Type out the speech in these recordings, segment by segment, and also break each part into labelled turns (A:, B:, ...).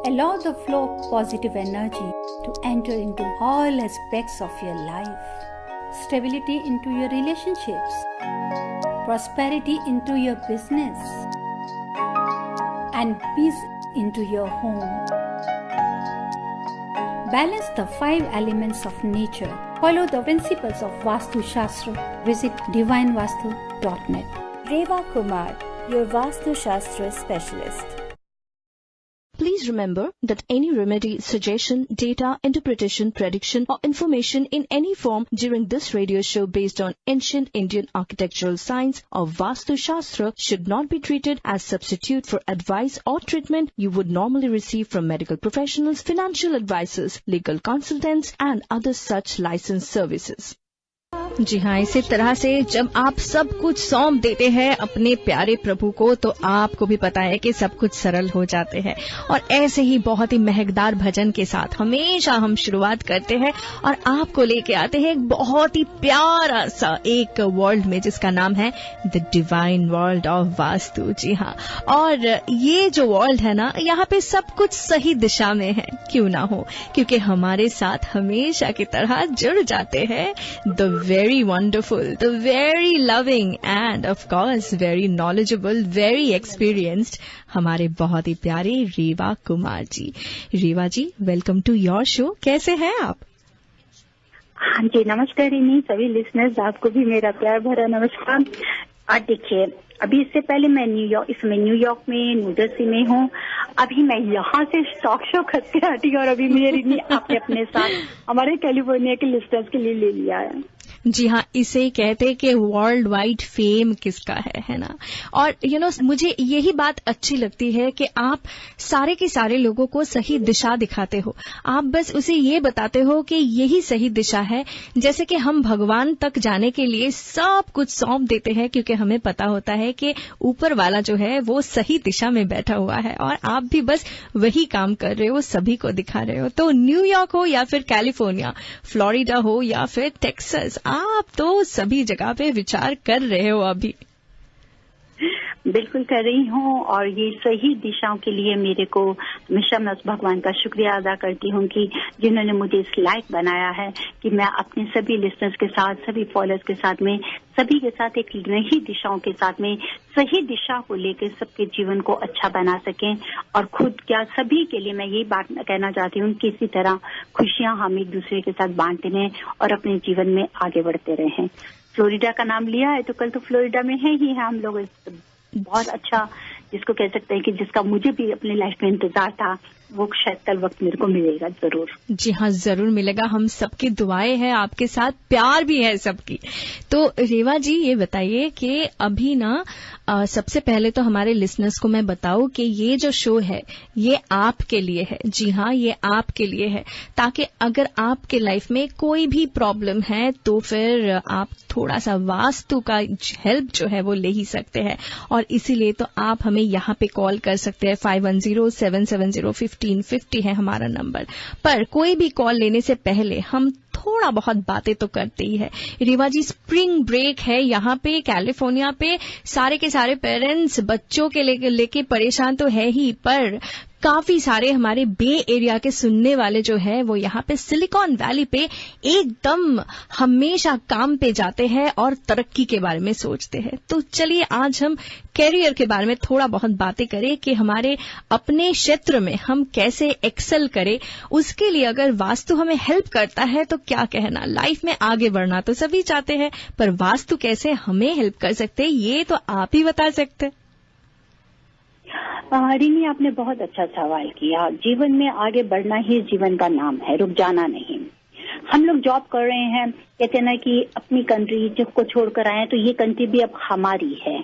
A: Allow the flow of positive energy to enter into all aspects of your life. Stability into your relationships. Prosperity into your business. And peace into your home. Balance the 5 elements of nature. Follow the principles of Vastu Shastra. Visit divinevastu.net.
B: Reva Kumar, your Vastu Shastra specialist.
C: Please remember that any remedy, suggestion, data, interpretation, prediction or information in any form during this radio show based on ancient Indian architectural science or Vastu Shastra should not be treated as substitute for advice or treatment you would normally receive from medical professionals, financial advisors, legal consultants and other such licensed services.
D: जी हाँ, इसी तरह से जब आप सब कुछ सौंप देते हैं अपने प्यारे प्रभु को तो आपको भी पता है कि सब कुछ सरल हो जाते हैं। और ऐसे ही बहुत ही महकदार भजन के साथ हमेशा हम शुरुआत करते हैं और आपको लेके आते हैं एक बहुत ही प्यारा सा एक वर्ल्ड में जिसका नाम है the divine world of Vastu. जी हाँ, और ये जो वर्ल्ड है ना, यहाँ पे सब कुछ सही दिशा में है, क्यों ना हो, क्योंकि हमारे साथ हमेशा की तरह जुड़ जाते हैं the very wonderful, the very loving and of course very knowledgeable, very experienced हमारे बहुत ही प्यारे रेवा कुमार जी। रेवा जी, वेलकम टू योर शो। कैसे हैं आप?
E: हाँ जी, नमस्कार रिनी, सभी लिसनर्स, आपको भी मेरा प्यार भरा नमस्कार। आज देखिए, अभी इससे पहले मैं न्यूयॉर्क में न्यूजर्सी में हूँ। अभी मैं यहाँ से टॉक शो करके हटी और अभी मेरी आपने अपने साथ हमारे कैलिफोर्निया के लिसनर्स के लिए ले लिया है।
D: जी हाँ, इसे कहते कि वर्ल्ड वाइड फेम किसका है ना। और मुझे यही बात अच्छी लगती है कि आप सारे के सारे लोगों को सही दिशा दिखाते हो। आप बस उसे ये बताते हो कि यही सही दिशा है। जैसे कि हम भगवान तक जाने के लिए सब कुछ सौंप देते हैं, क्योंकि हमें पता होता है कि ऊपर वाला जो है वो सही दिशा में बैठा हुआ है और आप भी बस वही काम कर रहे हो, सभी को दिखा रहे हो। तो न्यूयॉर्क हो या फिर कैलिफोर्निया, फ्लोरिडा हो या फिर टेक्सास, आप तो सभी जगह पे विचार कर रहे हो अभी।
E: बिल्कुल कर रही हूँ, और ये सही दिशाओं के लिए मेरे को हमेशा मैं उस भगवान का शुक्रिया अदा करती हूँ कि जिन्होंने मुझे इस लायक बनाया है कि मैं अपने सभी लिसनर्स के साथ, सभी फॉलोअर्स के साथ में, सभी के साथ एक नई दिशाओं के साथ में सही दिशा को लेकर सबके जीवन को अच्छा बना सकें। और खुद क्या सभी के लिए मैं यही बात कहना चाहती हूँ कि इसी तरह खुशियां हम एक दूसरे के साथ बांटते रहें और अपने जीवन में आगे बढ़ते रहें। फ्लोरिडा का नाम लिया है तो कल तो फ्लोरिडा में है ही है हम लोग। बहुत अच्छा, जिसको कह सकते हैं कि जिसका मुझे भी अपनी लाइफ में इंतजार था, वो शायद कल वक्त मेरे को मिलेगा जरूर।
D: जी हाँ, जरूर मिलेगा। हम सबकी दुआएं हैं आपके साथ, प्यार भी है सबकी। तो रेवा जी, ये बताइए कि अभी ना सबसे पहले तो हमारे लिसनर्स को मैं बताऊं कि ये जो शो है ये आपके लिए है। जी हाँ, ये आपके लिए है, ताकि अगर आपके लाइफ में कोई भी प्रॉब्लम है तो फिर आप थोड़ा सा वास्तु का हेल्प जो है वो ले ही सकते हैं। और इसीलिए तो आप हमें यहाँ पे कॉल कर सकते हैं। 5107701550 है हमारा नंबर। पर कोई भी कॉल लेने से पहले हम थोड़ा बहुत बातें तो करते ही है। रीवा जी, स्प्रिंग ब्रेक है यहाँ पे कैलिफोर्निया पे, सारे के सारे पेरेंट्स बच्चों के लेके परेशान तो है ही, पर काफी सारे हमारे बे एरिया के सुनने वाले जो है वो यहाँ पे सिलिकॉन वैली पे एकदम हमेशा काम पे जाते हैं और तरक्की के बारे में सोचते हैं। तो चलिए आज हम कैरियर के बारे में थोड़ा बहुत बातें करें कि हमारे अपने क्षेत्र में हम कैसे एक्सेल करें। उसके लिए अगर वास्तु हमें हेल्प करता है तो क्या कहना। लाइफ में आगे बढ़ना तो सभी चाहते हैं, पर वास्तु कैसे हमें हेल्प कर सकते हैं ये तो आप ही बता सकते हैं।
E: रिनी, आपने बहुत अच्छा सवाल किया। जीवन में आगे बढ़ना ही जीवन का नाम है, रुक जाना नहीं। हम लोग जॉब कर रहे हैं, कहते हैं ना कि अपनी कंट्री को छोड़कर आए हैं तो ये कंट्री भी अब हमारी है।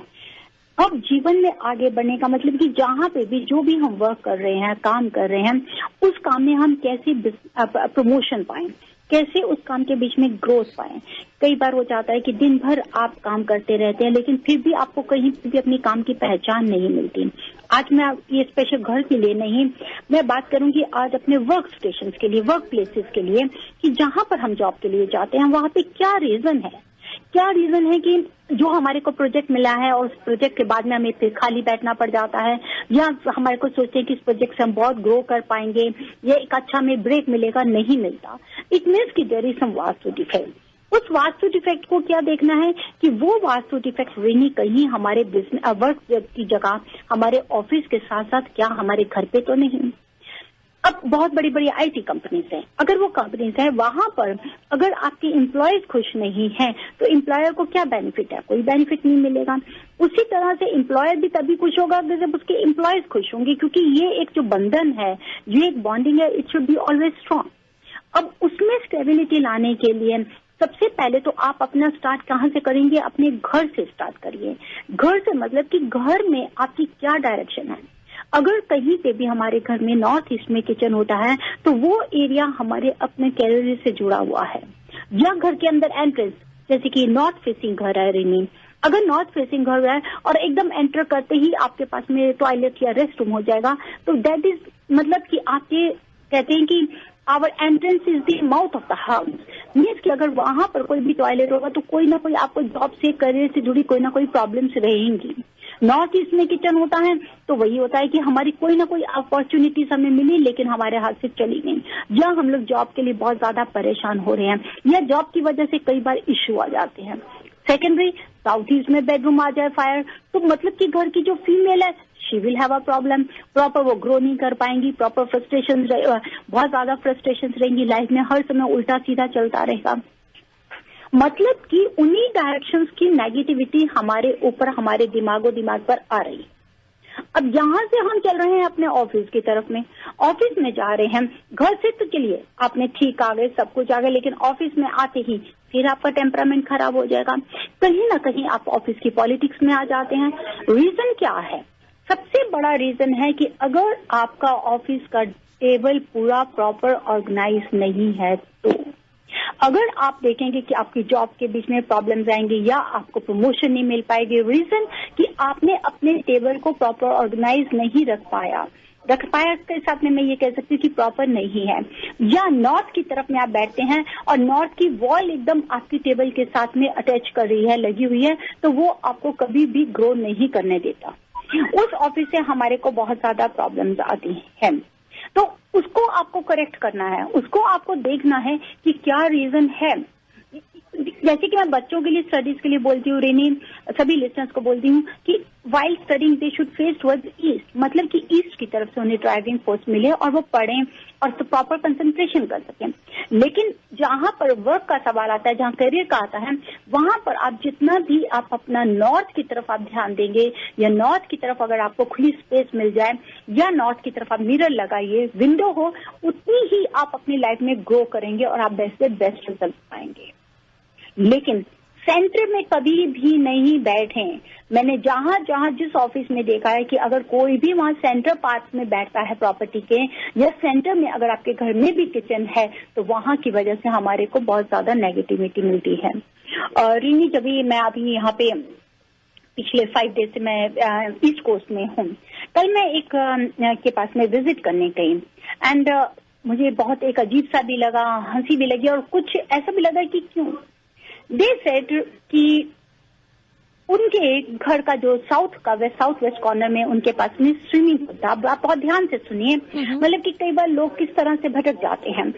E: अब जीवन में आगे बढ़ने का मतलब कि जहाँ पे भी जो भी हम वर्क कर रहे हैं, काम कर रहे हैं, उस काम में हम कैसे प्रमोशन पाएं, कैसे उस काम के बीच में ग्रोथ पाएं। कई बार हो जाता है कि दिन भर आप काम करते रहते हैं लेकिन फिर भी आपको कहीं भी अपनी काम की पहचान नहीं मिलती। आज मैं ये स्पेशल घर के लिए नहीं, मैं बात करूंगी आज अपने वर्क स्टेशन के लिए, वर्क प्लेसेस के लिए, कि जहां पर हम जॉब के लिए जाते हैं वहां पे क्या रीजन है क्या रीजन है कि जो हमारे को प्रोजेक्ट मिला है और उस प्रोजेक्ट के बाद में हमें फिर खाली बैठना पड़ जाता है, या हमारे को सोचते हैं कि इस प्रोजेक्ट से हम बहुत ग्रो कर पाएंगे, या एक अच्छा हमें ब्रेक मिलेगा, नहीं मिलता। इट मीन्स कि there is some vastu defect. उस वास्तु डिफेक्ट को क्या देखना है कि वो वास्तु डिफेक्ट नहीं कहीं हमारे बिजनेस वर्क की जगह, हमारे ऑफिस के साथ साथ क्या हमारे घर पे तो नहीं। अब बहुत बड़ी बड़ी आईटी कंपनीज हैं, अगर वो कंपनीज हैं वहां पर अगर आपके एम्प्लॉयज खुश नहीं हैं तो एम्प्लॉयर को क्या बेनिफिट है? कोई बेनिफिट नहीं मिलेगा। उसी तरह से एम्प्लॉयर भी तभी खुश होगा जब उसके एम्प्लॉयज खुश होंगे, क्योंकि ये एक जो बंधन है, ये एक बॉन्डिंग है, it should be always strong. अब उसमें स्टेबिलिटी लाने के लिए सबसे पहले तो आप अपना स्टार्ट कहाँ से करेंगे? अपने घर से स्टार्ट करिए। घर से मतलब कि घर में आपकी क्या डायरेक्शन है। अगर कहीं पे भी हमारे घर में नॉर्थ ईस्ट में किचन होता है तो वो एरिया हमारे अपने कैरियर से जुड़ा हुआ है, या घर के अंदर एंट्रेंस, जैसे कि नॉर्थ फेसिंग घर है रेनी, अगर नॉर्थ फेसिंग घर है और एकदम एंटर करते ही आपके पास में टॉयलेट या रेस्ट रूम हो जाएगा, तो दैट इज मतलब कि आप ये कहते हैं कि our entrance is the mouth of the house. Means कि अगर वहां पर कोई भी टॉयलेट होगा तो कोई ना कोई आपको जॉब से, करियर से जुड़ी कोई ना कोई प्रॉब्लम्स रहेंगी। नॉर्थ ईस्ट में किचन होता है तो वही होता है कि हमारी कोई ना कोई अपॉर्चुनिटीज हमें मिली लेकिन हमारे हाथ से चली गई, या हम लोग जॉब के लिए बहुत ज्यादा परेशान हो रहे हैं, या जॉब की वजह से कई बार इश्यू आ जाते हैं। सेकेंडरी, साउथ ईस्ट में बेडरूम आ जाए फायर, तो मतलब कि घर की जो फीमेल है she will have a problem, proper वो ग्रो नहीं कर पाएंगी, प्रॉपर फ्रस्ट्रेशन, बहुत ज्यादा फ्रस्ट्रेशन रहेंगी, लाइफ में हर समय उल्टा सीधा चलता रहेगा। मतलब कि उन्हीं डायरेक्शंस की नेगेटिविटी हमारे ऊपर, हमारे दिमाग पर आ रही है। अब यहां से हम चल रहे हैं अपने ऑफिस की तरफ में, ऑफिस में जा रहे हैं। घर से तो चलिए आपने ठीक आ गए, सब कुछ आ गए, लेकिन ऑफिस में आते ही फिर आपका टेम्परामेंट खराब हो जाएगा। कहीं ना कहीं आप ऑफिस की पॉलिटिक्स में आ जाते हैं। रीजन क्या है? सबसे बड़ा रीजन है कि अगर आपका ऑफिस का टेबल पूरा प्रॉपर ऑर्गेनाइज नहीं है, तो अगर आप देखेंगे कि आपकी जॉब के बीच में प्रॉब्लम्स आएंगे या आपको प्रमोशन नहीं मिल पाएगी, रीजन कि आपने अपने टेबल को प्रॉपर ऑर्गेनाइज नहीं रख पाया के साथ में मैं ये कह सकती हूँ कि प्रॉपर नहीं है, या नॉर्थ की तरफ में आप बैठते हैं और नॉर्थ की वॉल एकदम आपकी टेबल के साथ में अटैच कर रही है, लगी हुई है, तो वो आपको कभी भी ग्रो नहीं करने देता। उस ऑफिस से हमारे को बहुत ज्यादा प्रॉब्लम्स आती हैं, तो उसको आपको करेक्ट करना है, उसको आपको देखना है कि क्या रीजन है। जैसे कि मैं बच्चों के लिए स्टडीज के लिए बोलती हूँ, रेनी सभी लिसनर्स को बोलती हूँ कि while studying they should face towards east, मतलब कि ईस्ट की तरफ से उन्हें ड्राइविंग फोर्स मिले और वो पढ़ें और तो प्रॉपर कंसंट्रेशन कर सकें। लेकिन जहां पर वर्क का सवाल आता है, जहां करियर का आता है, वहां पर आप जितना भी आप अपना नॉर्थ की तरफ आप ध्यान देंगे, या नॉर्थ की तरफ अगर आपको खुली स्पेस मिल जाए, या नॉर्थ की तरफ आप मिरर लगाइए, विंडो हो, उतनी ही आप अपनी लाइफ में ग्रो करेंगे और आप बेस्ट से बेस्ट रिजल्ट पाएंगे। लेकिन सेंटर में कभी भी नहीं बैठे। मैंने जहां जहां जिस ऑफिस में देखा है कि अगर कोई भी वहां सेंटर पार्ट में बैठता है प्रॉपर्टी के, या सेंटर में अगर आपके घर में भी किचन है, तो वहां की वजह से हमारे को बहुत ज्यादा नेगेटिविटी मिलती है। और रीनी, जब मैं अभी यहाँ पे पिछले 5 डेज से मैं ईस्ट कोस्ट में हूँ, कल मैं एक के पास में विजिट करने गई, एंड मुझे बहुत एक अजीब सा भी लगा, हंसी भी लगी, और कुछ ऐसा भी लगा कि क्यों। दे सेड कि उनके घर का जो साउथ वेस्ट कॉर्नर में उनके पास में स्विमिंग पूल था। आप बहुत ध्यान से सुनिए, मतलब कि कई बार लोग किस तरह से भटक जाते हैं।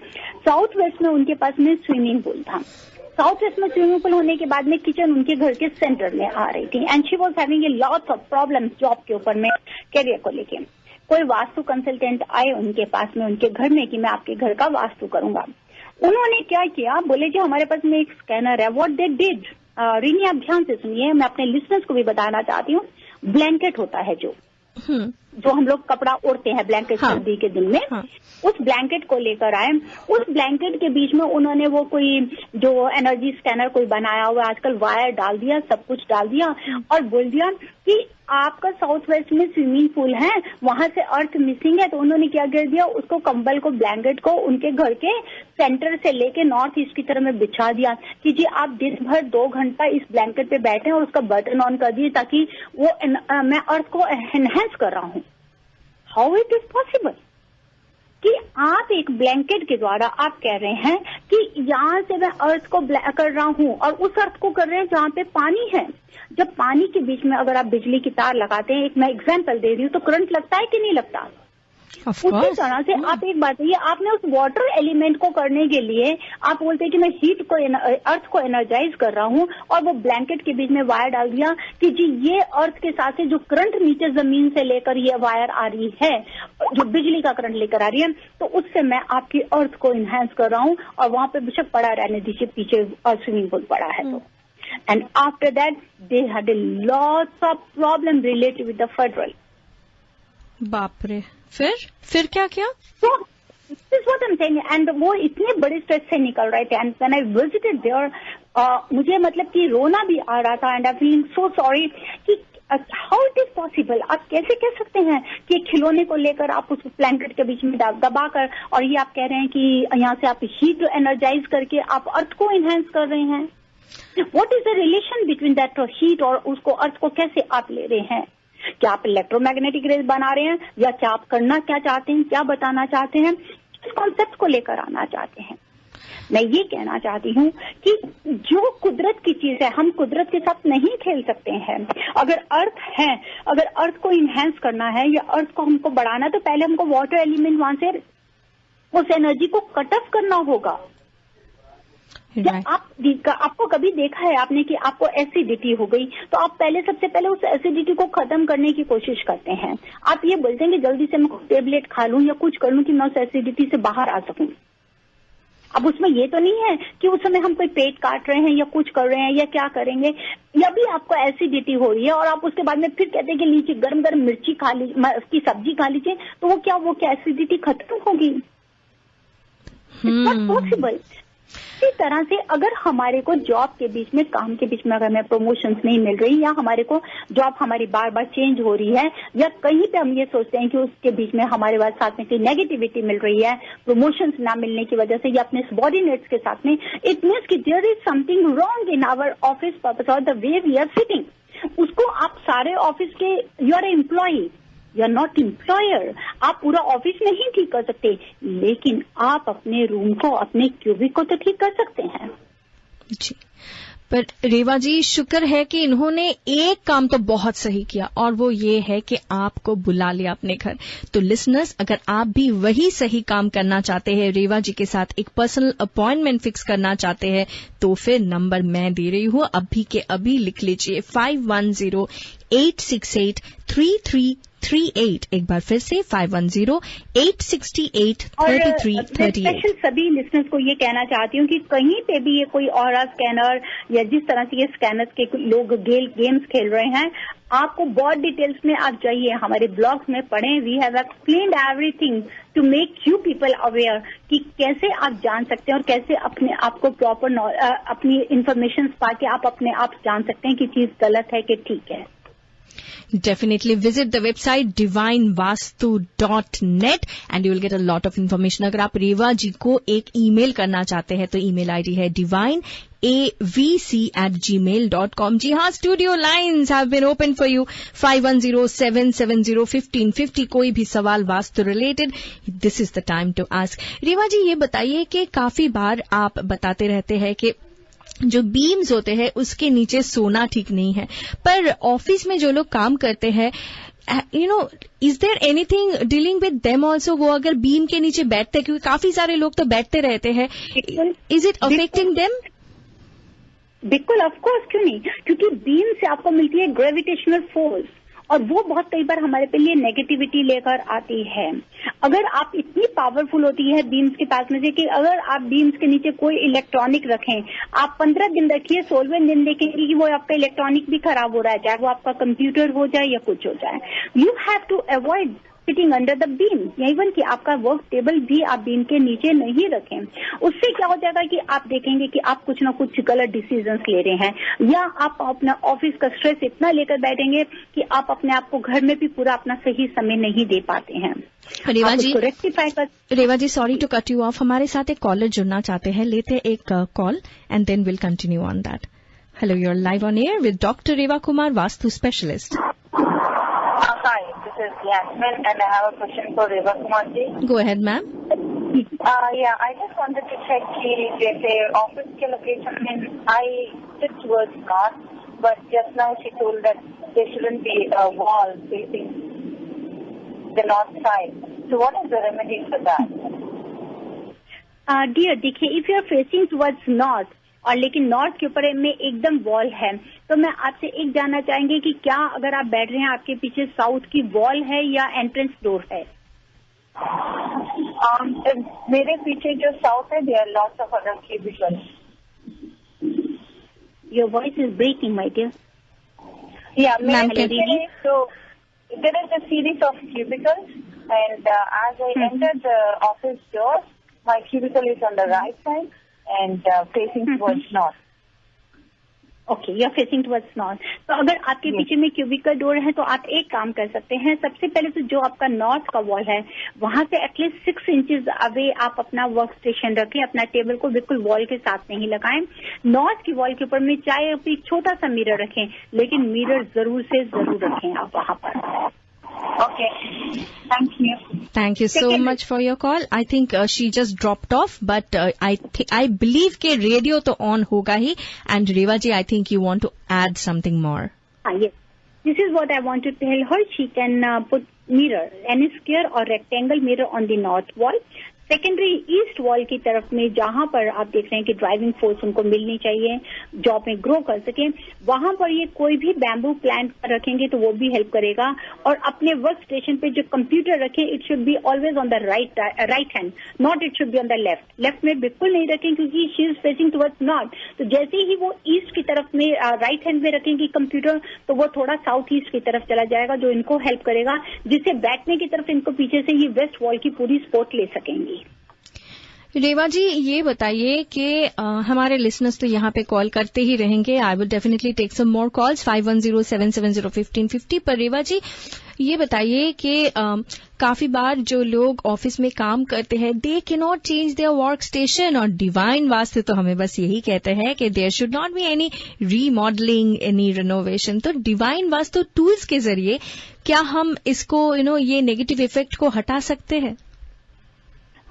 E: साउथ वेस्ट में उनके पास में स्विमिंग पूल था। साउथ वेस्ट में स्विमिंग पूल होने के बाद में किचन उनके घर के सेंटर में आ रही थी, and she was having a lots of problems job के ऊपर में, करियर को लेके। कोई वास्तु कंसल्टेंट आए उनके पास में, उनके घर में, कि मैं आपके घर का वास्तु करूंगा। उन्होंने क्या किया, बोले जी हमारे पास में एक स्कैनर है। व्हाट दे डिड, रीनी आप ध्यान से सुनिए, मैं अपने लिसनर्स को भी बताना चाहती हूँ। ब्लैंकेट होता है जो हम लोग कपड़ा ओढ़ते हैं ब्लैंकेट सर्दी के दिन में, उस ब्लैंकेट को लेकर आए। उस ब्लैंकेट के बीच में उन्होंने वो कोई जो एनर्जी स्कैनर कोई बनाया हुआ आजकल, वायर डाल दिया, सब कुछ डाल दिया, और बोल दिया कि आपका साउथ वेस्ट में स्विमिंग पूल है, वहां से अर्थ मिसिंग है। तो उन्होंने क्या कर दिया, उसको कंबल को, ब्लैंकेट को उनके घर के सेंटर से लेके नॉर्थ ईस्ट की तरफ में बिछा दिया कि जी आप दिन भर 2 घंटा इस ब्लैंकेट पे बैठे और उसका बटन ऑन कर दिए ताकि वो मैं अर्थ को एनहेंस कर रहा हूँ। हाउ इट इज पॉसिबल कि आप एक ब्लैंकेट के द्वारा आप कह रहे हैं कि यहाँ से मैं अर्थ को कर रहा हूँ और उस अर्थ को कर रहे हैं जहाँ पे पानी है। जब पानी के बीच में अगर आप बिजली की तार लगाते हैं, एक मैं एग्जाम्पल दे रही हूँ, तो करंट लगता है कि नहीं लगता? उसी तरह से आप एक बात ये आपने उस वाटर एलिमेंट को करने के लिए आप बोलते हैं कि मैं हीट को अर्थ को एनर्जाइज कर रहा हूँ और वो ब्लैंकेट के बीच में वायर डाल दिया कि जी ये अर्थ के साथ से जो करंट नीचे जमीन से लेकर ये वायर आ रही है, जो बिजली का करंट लेकर आ रही है, तो उससे मैं आपकी अर्थ को इनहेंस कर रहा हूँ और वहां पे बेशक पड़ा रहने दीजिए पीछे स्विमिंग पूल पड़ा है तो। And after that they had a lots of problem related with the federal.
D: बाप रे, फिर क्या किया?
E: So, this is what I'm saying. And वो इतने बड़े स्ट्रेस से निकल रहे थे and when I visited there मुझे मतलब कि रोना भी आ रहा था and I feeling so sorry कि हाउ इट इज पॉसिबल। आप कैसे कह सकते हैं कि खिलौने को लेकर आप उस ब्लैंकेट के बीच में दबा कर और ये आप कह रहे हैं कि यहाँ से आप हीट एनर्जाइज करके आप अर्थ को इनहेंस कर रहे हैं। What is the relation between that heat और उसको अर्थ को कैसे आप ले रहे हैं? क्या आप इलेक्ट्रोमैग्नेटिक रेज बना रहे हैं या क्या आप करना क्या चाहते हैं, क्या बताना चाहते हैं, किस कॉन्सेप्ट को लेकर आना चाहते हैं? मैं ये कहना चाहती हूँ कि जो कुदरत की चीज है हम कुदरत के साथ नहीं खेल सकते हैं। अगर अर्थ है, अगर अर्थ को इनहेंस करना है या अर्थ को हमको बढ़ाना तो पहले हमको वाटर एलिमेंट वहां से उस एनर्जी को कट ऑफ करना होगा। आपको कभी देखा है आपने कि आपको एसिडिटी हो गई तो आप सबसे पहले उस एसिडिटी को खत्म करने की कोशिश करते हैं। आप ये बोलते हैं कि जल्दी से मैं टेबलेट खा लूं या कुछ कर लूं कि मैं उस एसिडिटी से बाहर आ सकूं। अब उसमें ये तो नहीं है कि उस समय हम कोई पेट काट रहे हैं या कुछ कर रहे हैं या क्या करेंगे, या भी आपको एसिडिटी हो रही है और आप उसके बाद में फिर कहते हैं कि लीजिए गर्म गर्म मिर्ची खा लीजिए, की सब्जी खा लीजिए, तो वो क्या एसिडिटी खत्म होगी? It's not possible. इसी तरह से अगर हमारे को जॉब के बीच में, काम के बीच में अगर हमें प्रमोशंस नहीं मिल रही या हमारे को जॉब हमारी बार बार चेंज हो रही है या कहीं पे हम ये सोचते हैं कि उसके बीच में हमारे पास साथ में कोई नेगेटिविटी मिल रही है प्रमोशंस ना मिलने की वजह से या अपने सबॉर्डिनेट्स के साथ में, इट मीन्स कि there is something wrong in our office purpose और the way we are sitting. उसको आप सारे ऑफिस के, you are employee, you are not employer, आप पूरा ऑफिस नहीं ठीक कर सकते, लेकिन आप अपने रूम को, अपने क्यूबिक को तो ठीक कर सकते हैं।
D: जी, पर रेवा जी शुक्र है कि इन्होंने एक काम तो बहुत सही किया और वो ये है कि आपको बुला लिया अपने घर। तो लिसनर्स, अगर आप भी वही सही काम करना चाहते हैं, रेवा जी के साथ एक पर्सनल अपॉइंटमेंट फिक्स करना चाहते हैं, तो फिर नंबर मैं दे रही हूं, अभी के अभी लिख लीजिए 5108683338। एक बार फिर से 5108683338।
E: स्पेशल सभी लिसनर्स को ये कहना चाहती हूँ कि कहीं पे भी ये कोई ऑरा स्कैनर या जिस तरह से ये स्कैनर्स के लोग गेम्स खेल रहे हैं, आपको बहुत डिटेल्स में आप जाइए, हमारे ब्लॉग्स में पढ़ें। We have explained everything to make you people aware कि कैसे आप जान सकते हैं और कैसे अपने आप को प्रॉपर अपनी इंफॉर्मेशन पाके आप अपने आप जान सकते हैं कि चीज गलत है कि ठीक है।
D: Definitely visit the website divinevastu.net and you will get a lot of information. अगर आप रेवा जी को एक ईमेल करना चाहते हैं तो ईमेल आईडी है divineavc@gmail.com। जी हाँ, studio lines have been open for you 5107701550। कोई भी सवाल Vastu related, this is the time to ask. Reva ji, ये बताइए कि काफी बार आप बताते रहते हैं कि जो बीम्स होते हैं उसके नीचे सोना ठीक नहीं है, पर ऑफिस में जो लोग काम करते हैं, is there anything dealing with them also? वो अगर बीम के नीचे बैठते हैं, क्योंकि काफी सारे लोग तो बैठते रहते हैं, इज इट अफेक्टिंग देम?
E: बिल्कुल, ऑफकोर्स, क्यों नहीं, क्योंकि बीम से आपको मिलती है ग्रेविटेशनल फोर्स और वो बहुत कई बार हमारे पे लिए नेगेटिविटी लेकर आती है। अगर आप इतनी पावरफुल होती है बीम्स के पास में से कि अगर आप बीम्स के नीचे कोई इलेक्ट्रॉनिक रखें, आप 15 दिन रखिए, 16वें दिन देखेंगे कि वो आपका इलेक्ट्रॉनिक भी खराब हो रहा है, चाहे वो आपका कंप्यूटर हो जाए या कुछ हो जाए। You have to avoid sitting under the beam, even कि आपका वर्क टेबल भी आप बीम के नीचे नहीं रखें। उससे क्या हो जाएगा कि आप देखेंगे कि आप कुछ ना कुछ गलत डिसीजंस ले रहे हैं या आप अपना ऑफिस का स्ट्रेस इतना लेकर बैठेंगे कि आप अपने आप को घर में भी पूरा अपना सही समय नहीं दे पाते हैं।
D: Reva ji, sorry to cut you off, हमारे साथ एक कॉलर जुड़ना चाहते हैं, लेते एक call and then will continue on that. Hello, you are live on air with doctor Reva Kumar, vastu specialist.
F: Hi, this is Yasmin and I have a question for Reva Kumar ji.
D: Go ahead, ma'am.
F: Yeah, I just wanted to check कि जैसे office के location में I sit towards north, but just now she told that there shouldn't be a wall facing the north side. So what is the remedy for that?
E: Dear, देखिए, if you are facing towards north और लेकिन north के ऊपर में एकदम wall है, तो मैं आपसे एक जानना चाहेंगे कि क्या अगर आप बैठ रहे हैं आपके पीछे साउथ की वॉल है या एंट्रेंस डोर है?
F: मेरे पीछे जो साउथ है, there are lots of other cubicles.
E: Your voice is breaking, my dear.
F: Yeah, so there is a series of cubicles, and as I enter the office door, my cubicle is on the right side and facing towards north.
E: Okay, you are facing towards north. तो अगर आपके पीछे में cubicle door है तो आप एक काम कर सकते हैं. सबसे पहले तो जो आपका नॉर्थ का वॉल है वहां से एटलीस्ट 6 इंचेस अवे आप अपना वर्क स्टेशन रखें. अपना टेबल को बिल्कुल वॉल के साथ नहीं लगाएं. नॉर्थ की वॉल के ऊपर में चाहे आप एक छोटा सा मिरर रखें, लेकिन मिरर जरूर से जरूर रखें आप वहां पर.
F: Okay. Thank you.
D: Thank you so much for your call. I think she just dropped off, but I believe के radio तो on होगा ही. And Reva ji, I think you want to add something more.
E: Yes. This is what I want to tell her. She can put mirror, any square or rectangle mirror on the north wall. Secondary east wall की तरफ में जहां पर आप देख रहे हैं कि ड्राइविंग फोर्स उनको मिलनी चाहिए, जॉब में ग्रो कर सके, वहां पर ये कोई भी बैम्बू प्लांट रखेंगे तो वो भी हेल्प करेगा. और अपने वर्क स्टेशन पे जो कंप्यूटर रखें, it should be always on the right hand, not it should be on the left. Left में बिल्कुल नहीं रखें क्योंकि she is facing towards north. तो जैसे ही वो ईस्ट की तरफ में राइट हैंड में रखेंगी कंप्यूटर, तो वो थोड़ा साउथ ईस्ट की तरफ चला जाएगा, जो इनको हेल्प करेगा, जिससे बैठने की तरफ इनको पीछे से ये वेस्ट वॉल की पूरी सपोर्ट ले सकेंगी.
D: रेवा जी, ये बताइए कि हमारे लिसनर्स तो यहाँ पे कॉल करते ही रहेंगे. I will definitely take some more calls 5107701550. पर रेवा जी, ये बताइए कि काफी बार जो लोग ऑफिस में काम करते हैं, they can not change their work station. और डिवाइन वास्तु तो हमें बस यही कहते हैं कि there should not be any remodelling, any renovation. तो डिवाइन वास्तु टूल्स के जरिए क्या हम इसको ये नेगेटिव इफेक्ट को हटा सकते हैं?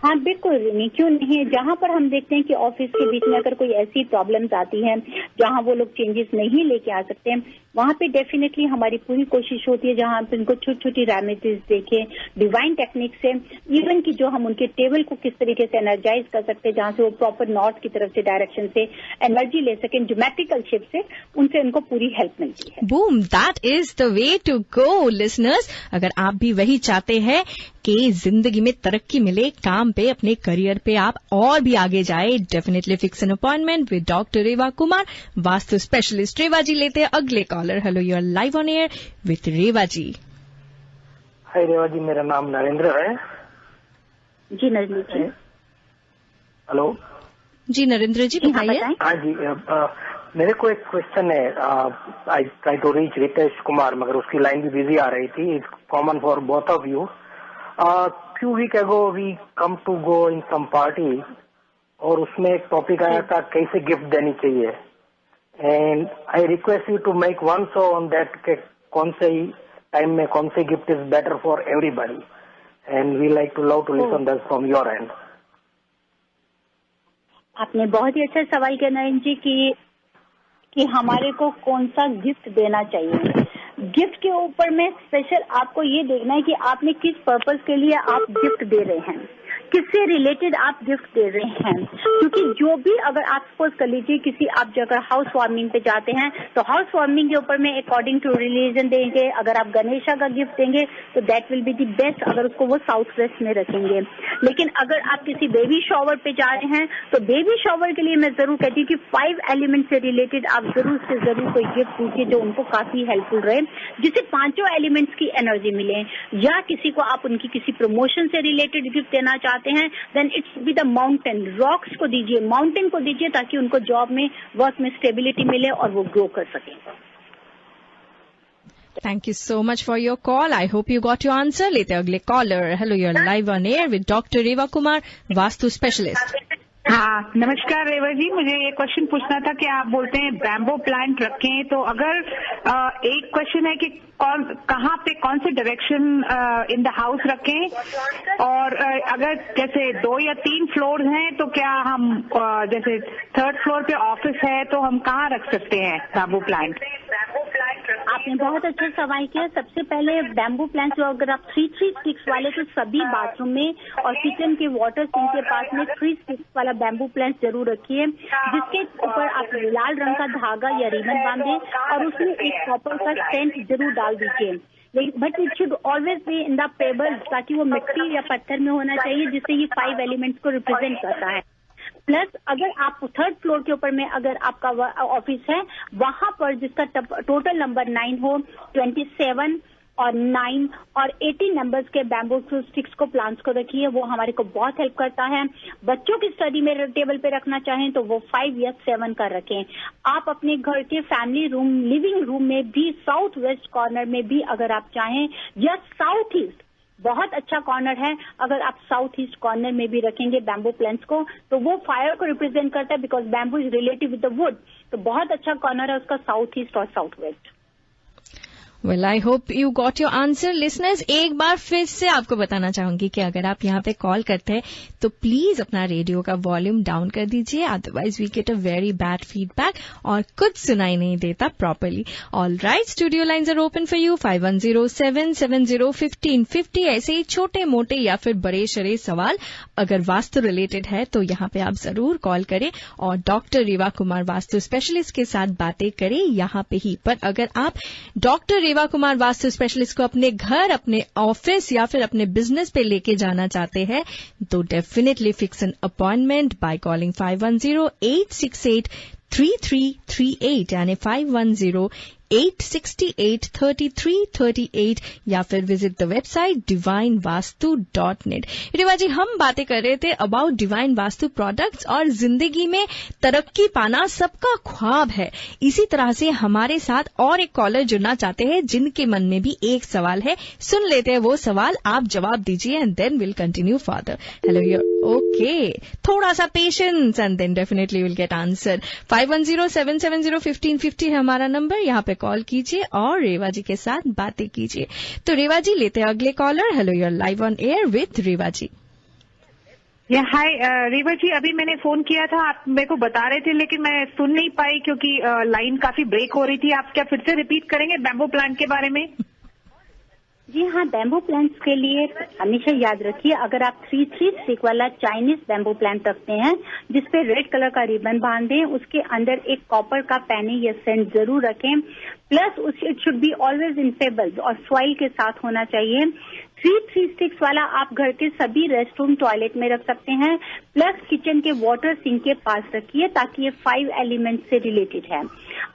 E: हाँ, बिल्कुल नहीं, क्यों नहीं. जहां पर हम देखते हैं कि ऑफिस के बीच में अगर कोई ऐसी प्रॉब्लम्स आती है जहां वो लोग चेंजेस नहीं लेके आ सकते हैं, वहां पे डेफिनेटली हमारी पूरी कोशिश होती है जहां हम इनको छोटी छोटी रेमेडीज देखें डिवाइन टेक्निक से. इवन कि जो हम उनके टेबल को किस तरीके से एनर्जाइज कर सकते हैं, जहां से वो प्रॉपर नॉर्थ की तरफ से डायरेक्शन से एनर्जी ले सकें, ज्योमेट्रिकल शिफ्ट से, उनसे उनको पूरी हेल्प मिलती है.
D: Boom, that is the way to go listeners. अगर आप भी वही चाहते हैं कि जिंदगी में तरक्की मिले, काम पे, अपने करियर पे आप और भी आगे जाए, definitely fix an appointment with doctor Reva Kumar, vastu specialist. Reva ji लेते हैं अगले caller. Hello, you are live on air with Reva ji.
G: Hi Reva ji, मेरा नाम नरेंद्र है.
E: जी नरेंद्र जी.
G: हेलो
D: जी नरेंद्र जी, बताइए.
G: हाँ जी, मेरे को एक क्वेश्चन है. I try to reach Ritesh Kumar, मगर उसकी लाइन भी बिजी आ रही थी. It's common for both of you. few week ago we come to go in some party, और उसमें एक टॉपिक आया था कैसे गिफ्ट देनी चाहिए. And I request you to make one show on that कि कौन से टाइम में कौन से gift is better for everybody, and we like to love to listen that from your end.
E: आपने बहुत ही अच्छा सवाल किया नरेंद्र जी कि हमारे को कौन सा गिफ्ट देना चाहिए. गिफ्ट के ऊपर में स्पेशल आपको ये देखना है कि आपने किस पर्पस के लिए आप गिफ्ट दे रहे हैं, किससे रिलेटेड आप गिफ्ट दे रहे हैं. क्योंकि जो भी, अगर आप सपोज कर लीजिए किसी आप जगह हाउस वार्मिंग पे जाते हैं तो हाउस वार्मिंग के ऊपर में अकॉर्डिंग टू रिलीजन देंगे. अगर आप गणेशा का गिफ्ट देंगे तो that will be the best, अगर उसको वो साउथ वेस्ट में रखेंगे. लेकिन अगर आप किसी बेबी शॉवर पे जा रहे हैं तो बेबी शॉवर के लिए मैं जरूर कहती हूँ कि 5 एलिमेंट से रिलेटेड आप जरूर से जरूर कोई गिफ्ट दीजिए जो उनको काफी हेल्पफुल रहे, जिससे 5 एलिमेंट्स की एनर्जी मिले. या किसी को आप उनकी किसी प्रमोशन से रिलेटेड गिफ्ट देना चाहते हैं, then it's be the mountain. Rocks को दीजिए, माउंटेन को दीजिए, ताकि उनको जॉब में, वर्क में स्टेबिलिटी मिले और वो ग्रो कर सकें.
D: Thank you so much for your call. I hope you got your answer. लेते अगले caller. Hello, you are live on air with doctor Reva Kumar, vastu specialist.
H: हाँ, नमस्कार रेवा जी, मुझे ये क्वेश्चन पूछना था कि आप बोलते हैं बैम्बो प्लांट रखें, तो अगर एक क्वेश्चन है कि कहाँ पे कौन से डायरेक्शन इन द हाउस रखें, और अगर जैसे 2 या 3 फ्लोर हैं तो क्या हम जैसे 3rd फ्लोर पे ऑफिस है तो हम कहाँ रख सकते हैं बैम्बो प्लांट?
E: आपने बहुत अच्छा सवाल किया। सबसे पहले बैम्बू प्लांट्स जो अगर आप 3 स्टिक्स वाले तो सभी बाथरूम में और किचन के वाटर सिंक के पास में 3 स्टिक्स वाला बैम्बू प्लांट जरूर रखिए, जिसके ऊपर आप लाल रंग का धागा या रिबन बांधे और उसमें एक कॉपर का स्टेंट जरूर डाल दीजिए। But it should always be in the payable, ताकि वो मिट्टी या पत्थर में होना चाहिए, जिससे ये 5 एलिमेंट्स को रिप्रेजेंट करता है। प्लस अगर आप 3rd फ्लोर के ऊपर में अगर आपका ऑफिस है, वहां पर जिसका टोटल नंबर 9 हो, 27 और 9 और 18 नंबर्स के बैम्बू स्टिक्स को प्लांट्स को रखिए, वो हमारे को बहुत हेल्प करता है। बच्चों की स्टडी में टेबल पे रखना चाहें तो वो 5 या 7 का रखें। आप अपने घर के फैमिली रूम, लिविंग रूम में भी, साउथ वेस्ट कॉर्नर में भी अगर आप चाहें, या साउथ ईस्ट बहुत अच्छा कॉर्नर है, अगर आप साउथ ईस्ट कॉर्नर में भी रखेंगे बैम्बू प्लांट्स को तो वो फायर को रिप्रेजेंट करता है, because bamboo is relative with the wood. तो बहुत अच्छा कॉर्नर है उसका साउथ ईस्ट और south waste.
D: Well, I hope you got your answer. Listeners, एक बार फिर से आपको बताना चाहूंगी कि अगर आप यहाँ पे कॉल करते हैं तो प्लीज अपना रेडियो का वॉल्यूम डाउन कर दीजिए, otherwise we get a very bad feedback और कुछ सुनाई नहीं देता properly. All right, studio lines are open for you 5107701550। ऐसे ही छोटे मोटे या फिर बड़े शरे सवाल अगर वास्तु रिलेटेड है तो यहाँ पे आप जरूर कॉल करें और डॉक्टर रेवा कुमार वास्तु स्पेशलिस्ट के साथ बातें करें यहाँ पे ही। पर अगर आप डॉक्टर रेवा कुमार वास्तु स्पेशलिस्ट को अपने घर, अपने ऑफिस या फिर अपने बिजनेस पे लेके जाना चाहते हैं तो definitely fix an appointment by calling 5108683338 यानी 5108683338 या फिर विजिट द वेबसाइट divinevastu.net। रेवा जी, हम बातें कर रहे थे अबाउट डिवाइन वास्तु प्रोडक्ट्स और जिंदगी में तरक्की पाना सबका ख्वाब है। इसी तरह से हमारे साथ और एक कॉलर जुड़ना चाहते हैं जिनके मन में भी एक सवाल है। सुन लेते हैं वो सवाल, आप जवाब दीजिए and then will continue further. Hello, okay, थोड़ा सा patience and then definitely will get answer. 5107701550 है हमारा नंबर, यहाँ पे कॉल कीजिए और रेवा जी के साथ बातें कीजिए। तो रेवा जी, लेते हैं अगले caller. Hello, you are live on air with Reva ji.
H: Hi Reva ji, अभी मैंने फोन किया था, आप मेरे को बता रहे थे लेकिन मैं सुन नहीं पाई क्योंकि लाइन काफी ब्रेक हो रही थी। आप क्या फिर से रिपीट करेंगे बैम्बू प्लांट के बारे में?
E: जी हाँ, बैम्बू प्लांट्स के लिए हमेशा याद रखिए, अगर आप 3 स्टिक वाला चाइनीज बैम्बू प्लांट रखते हैं जिसपे रेड कलर का रिबन बांध दें, उसके अंदर एक कॉपर का पैनी या सेंट जरूर रखें। Plus it should be always in pebbles और सॉइल के साथ होना चाहिए। 3 स्टिक्स वाला आप घर के सभी रेस्टरूम, टॉयलेट में रख सकते हैं। प्लस किचन के वाटर सिंक के पास रखिए ताकि ये 5 एलिमेंट से रिलेटेड है।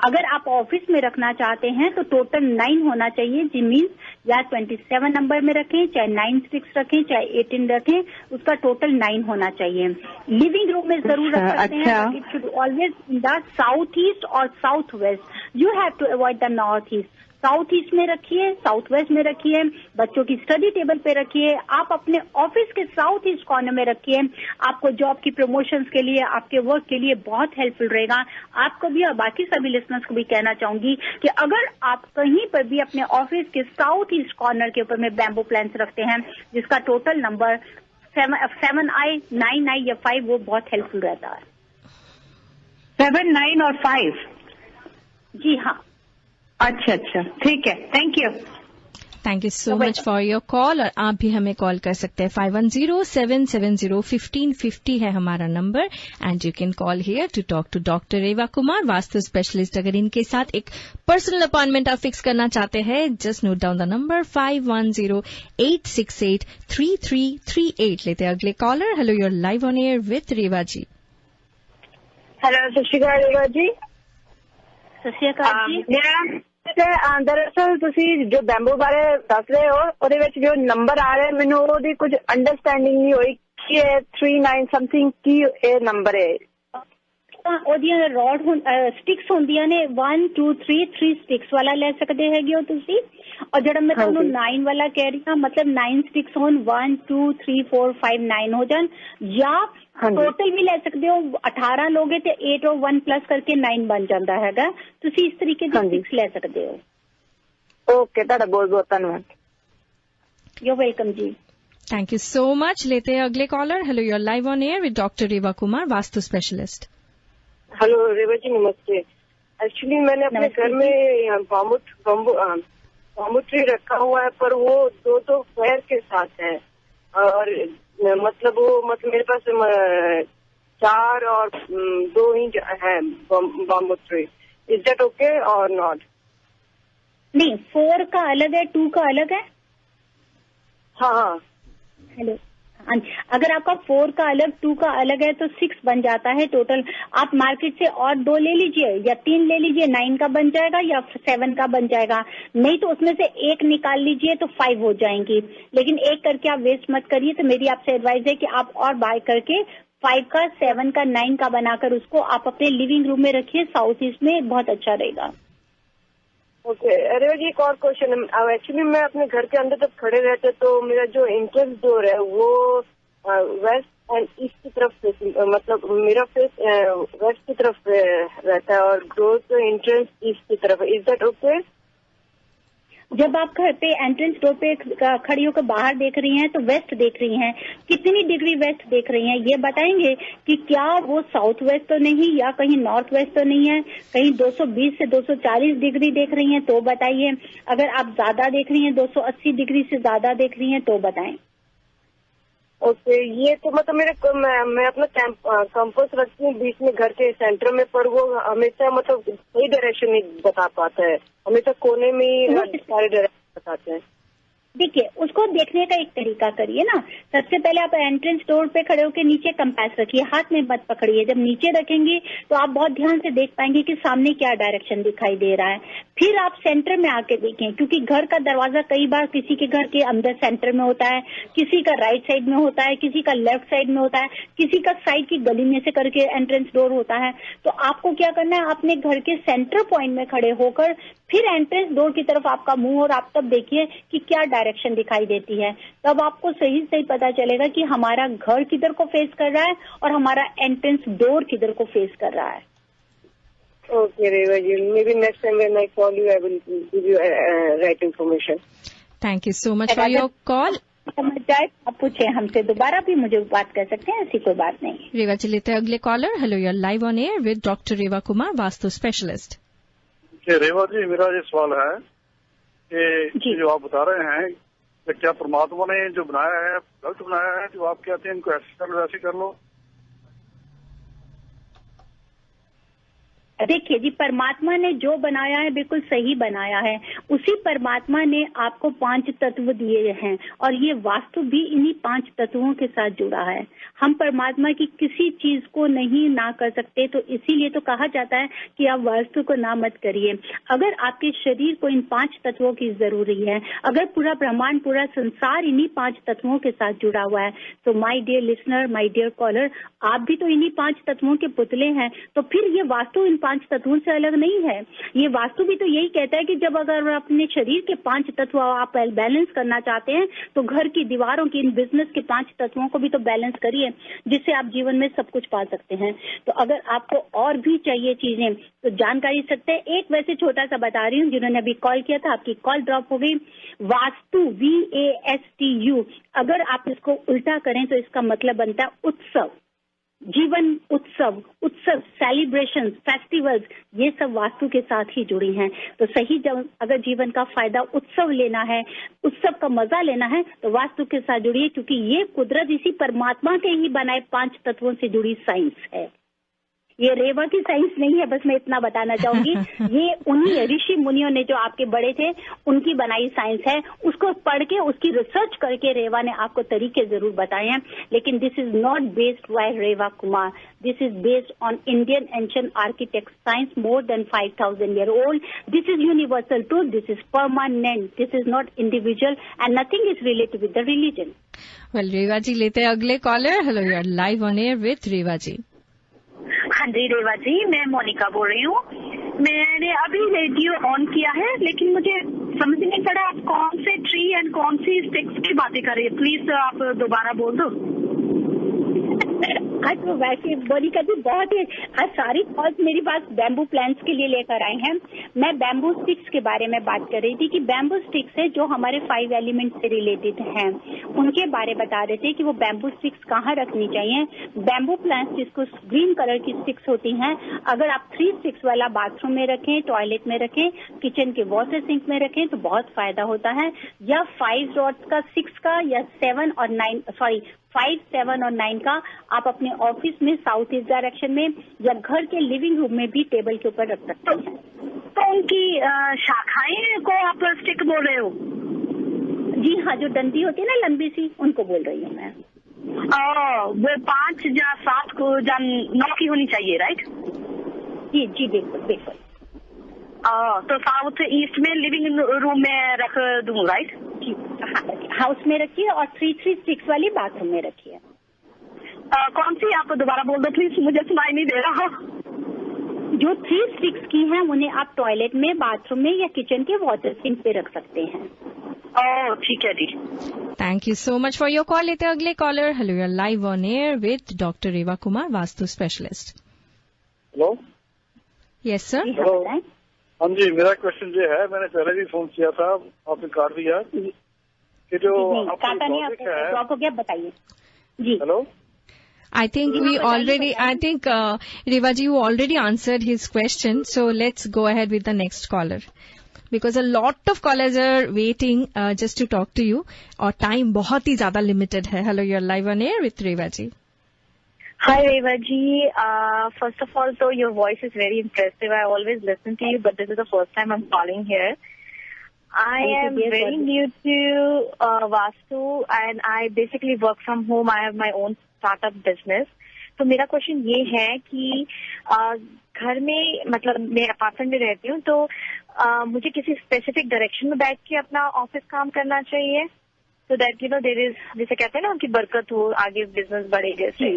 E: अगर आप ऑफिस में रखना चाहते हैं तो टोटल 9 होना चाहिए, जी मीन्स या 27 नंबर में रखें, चाहे 9 स्टिक्स रखें, चाहे 18 रखें, उसका टोटल 9 होना चाहिए। लिविंग रूम में जरूर रख सकते हैं, it should always in the south east और south west. You have to avoid the north east. South east में रखिए, साउथ वेस्ट में रखिए, बच्चों की स्टडी टेबल पे रखिए, आप अपने ऑफिस के साउथ ईस्ट कॉर्नर में रखिए। आपको जॉब की प्रमोशंस के लिए, आपके वर्क के लिए बहुत हेल्पफुल रहेगा। आपको भी और बाकी सभी लिसनर्स को भी कहना चाहूंगी कि अगर आप कहीं पर भी अपने ऑफिस के साउथ ईस्ट कॉर्नर के ऊपर में बैम्बू प्लांट्स रखते हैं जिसका टोटल नंबर 7I, 9I या 5, वो बहुत हेल्पफुल रहता है।
H: 7, 9 और 5?
E: जी हाँ।
H: अच्छा, ठीक है, thank you.
D: Thank you so much for your call. और आप भी हमें कॉल कर सकते हैं, 5107701550 है हमारा number and you can call here to talk to doctor Reva Kumar vastu specialist. अगर इनके साथ एक पर्सनल अपॉइंटमेंट आप फिक्स करना चाहते हैं, just note down the number 5108683338। लेते हैं अगले caller. Hello, you are live on air with Reva ji.
F: Hello, सत श्री अकाल रेवा जी।
E: सत श्री अकाल जी।
F: मेरा दरअसल ਤੁਸੀਂ ਜੋ ਬੈਂਬੂ ਬਾਰੇ ਦੱਸ ਰਹੇ ਹੋ ਉਹਦੇ ਵਿੱਚ ਜੋ ਨੰਬਰ ਆ ਰਿਹਾ ਮੈਨੂੰ ਉਹਦੀ ਕੁਝ ਅੰਡਰਸਟੈਂਡਿੰਗ ਨਹੀਂ ਹੋਈ ਕਿ ਇਹ 39 ਸਮਥਿੰਗ ਕੀ ਇਹ ਨੰਬਰ ਹੈ।
E: ਉਹਦੀਆਂ ਰੋਡ ਸਟਿਕਸ ਹੁੰਦੀਆਂ ਨੇ 1 2 3 ਸਟਿਕਸ ਵਾਲਾ ਲੈ ਸਕਦੇ ਹੈਗੇ ਹੋ ਤੁਸੀਂ। ਔਰ ਜਿਹੜਾ ਮੈਂ ਤੁਹਾਨੂੰ 9 ਵਾਲਾ ਕਹਿ ਰਹੀ ਹਾਂ, ਮਤਲਬ 9 ਸਟਿਕਸ ਹੋਣ, 1 2 3 4 5 9 ਹੋ ਜਾਣ, ਜਾਂ ਟੋਟਲ ਵੀ ਲੈ ਸਕਦੇ ਹੋ। 18 ਲੋਗੇ ਤੇ 8 और 1 प्लस करके 9 बन जाता हैगा। ਤੁਸੀਂ ਇਸ ਤਰੀਕੇ ਦੀ ਸਟਿਕਸ ਲੈ ਸਕਦੇ ਹੋ।
F: ओके, ਤੁਹਾਡਾ बहुत बहुत धन्यवाद।
E: You're welcome जी।
D: Thank you so much. लेते हैं अगले caller. Hello, you are live on air with doctor Reva Kumar, vastu specialist.
F: Hello Reva ji, नमस्ते। एक्चुअली मैंने अपने घर में बाम्बू ट्री रखा हुआ है, पर वो 2 पैर के साथ है, और मतलब मेरे पास 4 और 2 इंच है bamboo tree. Is that okay और नॉट?
E: नहीं, 4 का अलग है, 2 का अलग है।
F: हाँ।
E: हेलो, अगर आपका 4 का अलग 2 का अलग है तो 6 बन जाता है टोटल। आप मार्केट से और 2 ले लीजिए या 3 ले लीजिए, 9 का बन जाएगा या 7 का बन जाएगा। नहीं तो उसमें से 1 निकाल लीजिए तो 5 हो जाएंगी। लेकिन एक करके आप वेस्ट मत करिए। तो मेरी आपसे एडवाइस है कि आप और बाय करके 5 का 7 का 9 का बनाकर उसको आप अपने लिविंग रूम में रखिए, साउथ ईस्ट में, बहुत अच्छा रहेगा।
F: ओके, अरे जी एक और क्वेश्चन है। एक्चुअली मैं अपने घर के अंदर जब खड़े रहते तो मेरा जो एंट्रेंस डोर है वो वेस्ट एंड ईस्ट की तरफ, मतलब मेरा फेस वेस्ट की तरफ रहता है और डोर तो एंट्रेंस ईस्ट की तरफ है। Is that okay?
E: जब आप घर पे एंट्रेंस डोर पे खड़ी होकर बाहर देख रही हैं तो वेस्ट देख रही हैं, कितनी डिग्री वेस्ट देख रही हैं ये बताएंगे कि क्या वो साउथ वेस्ट तो नहीं या कहीं नॉर्थ वेस्ट तो नहीं है, कहीं 220 से 240 डिग्री देख रही हैं तो बताइए। अगर आप ज्यादा देख रही हैं, 280 डिग्री से ज्यादा देख रही हैं तो बताएं।
F: ओके, ये तो मतलब मैं अपना कंपास रखती हूँ बीच में घर के सेंटर में, पर वो हमेशा मतलब सही डायरेक्शन नहीं बता पाता है, हमेशा कोने में ही सारे डायरेक्शन बताते हैं।
E: देखिए, उसको देखने का एक तरीका करिए ना। सबसे पहले आप एंट्रेंस डोर पे खड़े होकर नीचे कंपास रखिए, हाथ में मत पकड़िए। जब नीचे रखेंगे तो आप बहुत ध्यान से देख पाएंगे कि सामने क्या डायरेक्शन दिखाई दे रहा है। फिर आप सेंटर में आके देखें, क्योंकि घर का दरवाजा कई बार किसी के घर के अंदर सेंटर में होता है, किसी का राइट साइड में होता है, किसी का लेफ्ट साइड में होता है, किसी का साइड की गली में से करके एंट्रेंस डोर होता है। तो आपको क्या करना है, अपने घर के सेंटर पॉइंट में खड़े होकर फिर एंट्रेंस डोर की तरफ आपका मुंह, और आप तब देखिए कि क्या डायरेक्शन दिखाई देती है। तब आपको सही सही पता चलेगा कि हमारा घर किधर को फेस कर रहा है और हमारा एंट्रेंस डोर किधर को फेस कर रहा है।
F: Okay Reva ji, may be next time when I call you I will give you right information.
D: Thank you so much for your call.
E: समझ जाए आप पूछे हमसे, दोबारा भी मुझे बात कर सकते हैं, ऐसी कोई बात नहीं।
D: रेवा जी, लेते हैं अगले caller. Hello, you are live on air with doctor Reva Kumar, vastu specialist.
I: Reva ji, मेरा ये सवाल है कि जो आप बता रहे हैं कि क्या परमात्मा ने जो बनाया है गलत बनाया है, जो आप कहते हैं इनको ऐसे कर लो ऐसे कर लो?
E: देखिए जी, परमात्मा ने जो बनाया है बिल्कुल सही बनाया है। उसी परमात्मा ने आपको 5 तत्व दिए हैं और ये वास्तु भी इन्हीं 5 तत्वों के साथ जुड़ा है। हम परमात्मा की किसी चीज को नहीं ना कर सकते, तो इसीलिए तो कहा जाता है कि आप वास्तु को ना मत करिए। अगर आपके शरीर को इन 5 तत्वों की जरूरी है, अगर पूरा ब्रह्मांड, पूरा संसार इन्हीं 5 तत्वों के साथ जुड़ा हुआ है, तो my dear listener, my dear caller, आप भी तो इन्हीं 5 तत्वों के पुतले हैं। तो फिर ये वास्तु इन 5 तत्वों से अलग नहीं है। ये वास्तु भी तो यही कहता है कि जब अगर अपने शरीर के 5 तत्व आप बैलेंस करना चाहते हैं तो घर की दीवारों की, इन बिजनेस के 5 तत्वों को भी तो बैलेंस करिए, जिससे आप जीवन में सब कुछ पा सकते हैं। तो अगर आपको और भी चाहिए चीजें तो जानकारी सकते हैं। एक वैसे छोटा सा बता रही हूँ, जिन्होंने अभी कॉल किया था आपकी कॉल ड्रॉप हो गई। वास्तु VASTU, अगर आप इसको उल्टा करें तो इसका मतलब बनता है उत्सव, जीवन उत्सव, उत्सव, सेलिब्रेशन, फेस्टिवल्स, ये सब वास्तु के साथ ही जुड़ी हैं। तो सही जब अगर जीवन का फायदा उत्सव लेना है, उत्सव का मजा लेना है, तो वास्तु के साथ जुड़िए, क्योंकि ये कुदरत इसी परमात्मा के ही बनाए 5 तत्वों से जुड़ी साइंस है। ये रेवा की साइंस नहीं है, बस मैं इतना बताना चाहूंगी। ये उन्हीं ऋषि मुनियों ने जो आपके बड़े थे उनकी बनाई साइंस है। उसको पढ़ के, उसकी रिसर्च करके रेवा ने आपको तरीके जरूर बताए हैं, लेकिन this is not based by Reva Kumar. This is based on Indian ancient architect science, more than 5000 year old. This is universal truth, this is permanent, this is not individual and nothing is related with the religion.
D: Well Reva ji, लेते हैं अगले caller. Hello, you are live on air with Reva ji.
E: हाँ जी रेवा जी, मैं मोनिका बोल रही हूँ। मैंने अभी रेडियो ऑन किया है, लेकिन मुझे समझ नहीं पड़ा आप कौन से ट्री एंड कौन सी स्टिक्स की बातें कर रही है। प्लीज आप दोबारा बोल दो।
J: आज तो वैसे मोनिका जी बहुत ही आज सारी कॉल्स मेरी पास बैम्बू प्लांट्स के लिए लेकर आए हैं। मैं बैम्बू स्टिक्स के बारे में बात कर रही थी कि बैम्बू स्टिक्स है जो हमारे 5 एलिमेंट से रिलेटेड हैं, उनके बारे बता रहे थे कि वो बैम्बू स्टिक्स कहाँ रखनी चाहिए। बैम्बू प्लांट्स जिसको ग्रीन कलर की स्टिक्स होती हैं, अगर आप 3 स्टिक्स वाला बाथरूम में रखें, टॉयलेट में रखें, किचन के वाटर सिंक में रखें तो बहुत फायदा होता है। या 5 रॉड्स का, 6 का या 7 और 9 का आप अपने ऑफिस में साउथ ईस्ट डायरेक्शन में या घर के लिविंग रूम में भी टेबल के ऊपर रख सकते हैं।
E: तो उनकी शाखाएं को आप स्टिक बोल रहे हो?
J: जी हाँ, जो डंडी होती है ना लंबी सी, उनको बोल रही हूँ मैं।
E: वो 5 या 7 को या 9 की होनी चाहिए, राइट?
J: जी जी बिल्कुल बिल्कुल।
E: तो साउथ ईस्ट में लिविंग रूम में रख दूँ, राइट?
J: जी हाउस में रखिए और 3 स्टिक्स वाली बाथरूम में रखिए।
E: कौन सी आप दोबारा बोल दो प्लीज, मुझे सुनाई नहीं दे रहा।
J: जो 3 स्टिक्स की हैं उन्हें आप टॉयलेट में, बाथरूम में या किचन के वाटर सिंक पे रख सकते हैं।
E: ठीक है जी।
D: Thank you so much for your call. लेते अगले caller. Hello, you are live on air with doctor Reva Kumar, vastu specialist.
I: Hello.
D: Yes sir.
I: Hello. हाँ जी, मेरा क्वेश्चन ये है, मैंने पहले भी फोन किया था, आपने काट दिया कि जो
J: काटा नहीं, ड्रॉप हो गया, बताइए जी।
I: Hello.
D: I think Revaji, you already answered his question. So let's go ahead with the next caller. Because a lot of callers are waiting just to talk to you. और time बहुत ही ज़्यादा limited है. Hello, you're live on air with Revaji.
F: Hi Revaji. First of all, so your voice is very impressive. I always listen to you, but this is the first time I'm calling here. I am very new to Vastu and I basically work from home. I have my own startup business. तो मेरा question ये है कि घर में, मतलब मैं apartment में रहती हूँ, तो मुझे किसी स्पेसिफिक डायरेक्शन में बैठ के अपना ऑफिस काम करना चाहिए, so that you know there is, जैसे कहते हैं ना, उनकी बरकत हो, आगे बिजनेस बढ़े जैसे।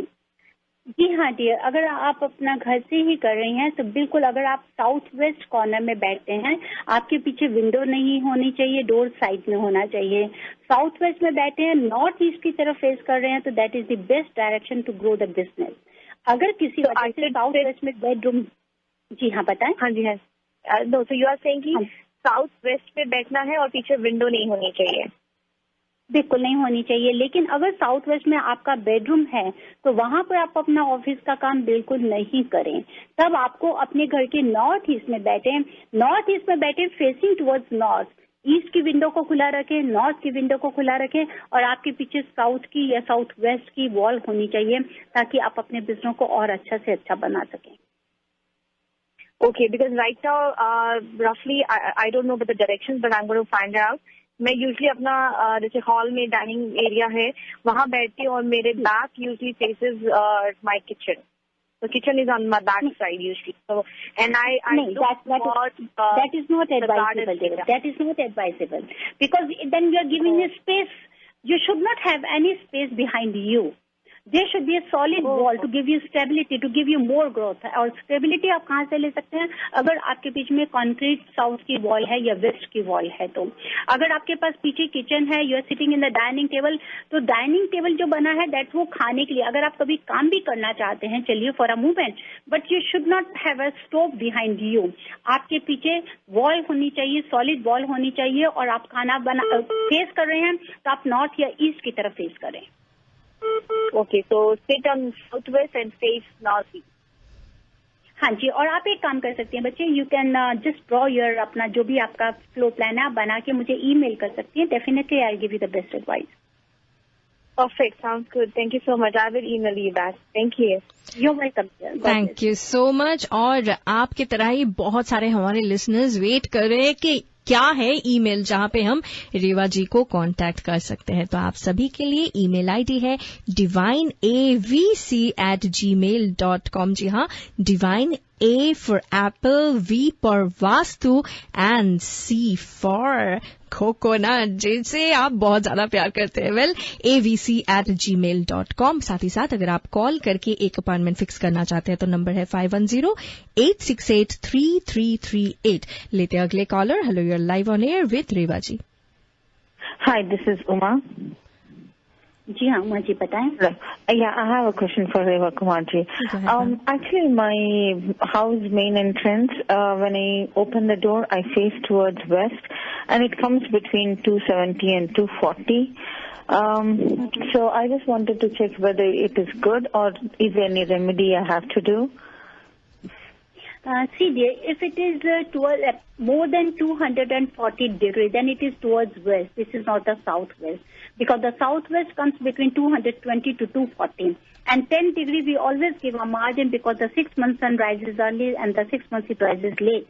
J: जी हाँ डियर, अगर आप अपना घर से ही कर रही हैं तो बिल्कुल, अगर आप साउथ वेस्ट कॉर्नर में बैठते हैं, आपके पीछे विंडो नहीं होनी चाहिए, डोर साइड में होना चाहिए। साउथ वेस्ट में बैठे हैं, नॉर्थ ईस्ट की तरफ फेस कर रहे हैं, तो that is the best direction to grow the business. अगर किसी वजह से साउथ वेस्ट में बेडरूम, जी हाँ बताएं।
F: हाँ जी हाँ, no, so you are saying कि साउथ वेस्ट में बैठना है और पीछे विंडो नहीं होनी चाहिए?
J: बिल्कुल नहीं होनी चाहिए, लेकिन अगर साउथ वेस्ट में आपका बेडरूम है तो वहां पर आप अपना ऑफिस का काम बिल्कुल नहीं करें। तब आपको अपने घर के नॉर्थ ईस्ट में बैठे, फेसिंग टुवर्ड्स नॉर्थ। ईस्ट की विंडो को खुला रखें, नॉर्थ की विंडो को खुला रखें, और आपके पीछे साउथ की या साउथ वेस्ट की वॉल होनी चाहिए, ताकि आप अपने बिजनेस को और अच्छा से अच्छा बना सकें।
F: Okay, because right now, roughly, I don't know about the directions, but I'm going to find out. मैं यूजली अपना जैसे हॉल में डाइनिंग एरिया है वहाँ बैठती हूँ, और मेरे back usually faces my kitchen, तो kitchen is on my back side usually, so and I
J: that is not advisable. That is not advisable because then you are giving a space. You should not have any space behind you. There should be a solid wall to give you stability, to give you more growth. और stability आप कहाँ से ले सकते हैं? अगर आपके बीच में कंक्रीट साउथ की वॉल है या वेस्ट की वॉल है, तो अगर आपके पास पीछे किचन है, you are sitting in the dining table, तो डाइनिंग टेबल जो बना है दैट वो खाने के लिए, अगर आप कभी काम भी करना चाहते हैं, चलिए for a movement, but you should not have a stove behind you. आपके पीछे वॉल होनी चाहिए, सॉलिड वॉल होनी चाहिए, और आप खाना बना फेस कर रहे हैं तो आप नॉर्थ या ईस्ट की तरफ फेस करें।
F: Okay, so sit on southwest and face northeast.
J: हाँ जी, और आप एक काम कर सकती हैं बच्चे, you can just draw your, अपना जो भी आपका फ्लो प्लान है आप बना के मुझे ईमेल कर सकती हैं। Definitely I give you the best advice.
F: Perfect, sounds good. Thank you so much. I will email you back. Thank you.
J: You're welcome.
D: Thank you so much. और आपके तरह ही बहुत सारे हमारे लिसनर्स वेट कर रहे हैं कि क्या है ईमेल जहां पे हम रेवा जी को कांटेक्ट कर सकते हैं। तो आप सभी के लिए ईमेल आईडी है divineavc@gmail.com। जी हाँ, divine A for apple, V for vastu and C for coconut, जिसे आप बहुत ज्यादा प्यार करते हैं। Well avc@gmail.com। साथ ही साथ अगर आप कॉल करके एक अपॉइंटमेंट फिक्स करना चाहते हैं तो नंबर है 510-868-3338। लेते हैं अगले caller. Hello, you're live on air with Reva ji.
K: Hi, this is Uma.
J: जी हाँ उमा जी बताएं।
K: Yeah, I have a question for Reva Kumar ji. Actually, my house main entrance, when I open the door, I face towards west, and it comes between 270 and 240. So I just wanted to check whether it is good or is there any remedy I have to do?
J: See dear, if it is towards more than 240 degrees, then it is towards west. This is not the southwest, because the southwest comes between 220 to 240. And 10 degree we always give a margin, because the 6 month sun rises early and the 6 months it rises late.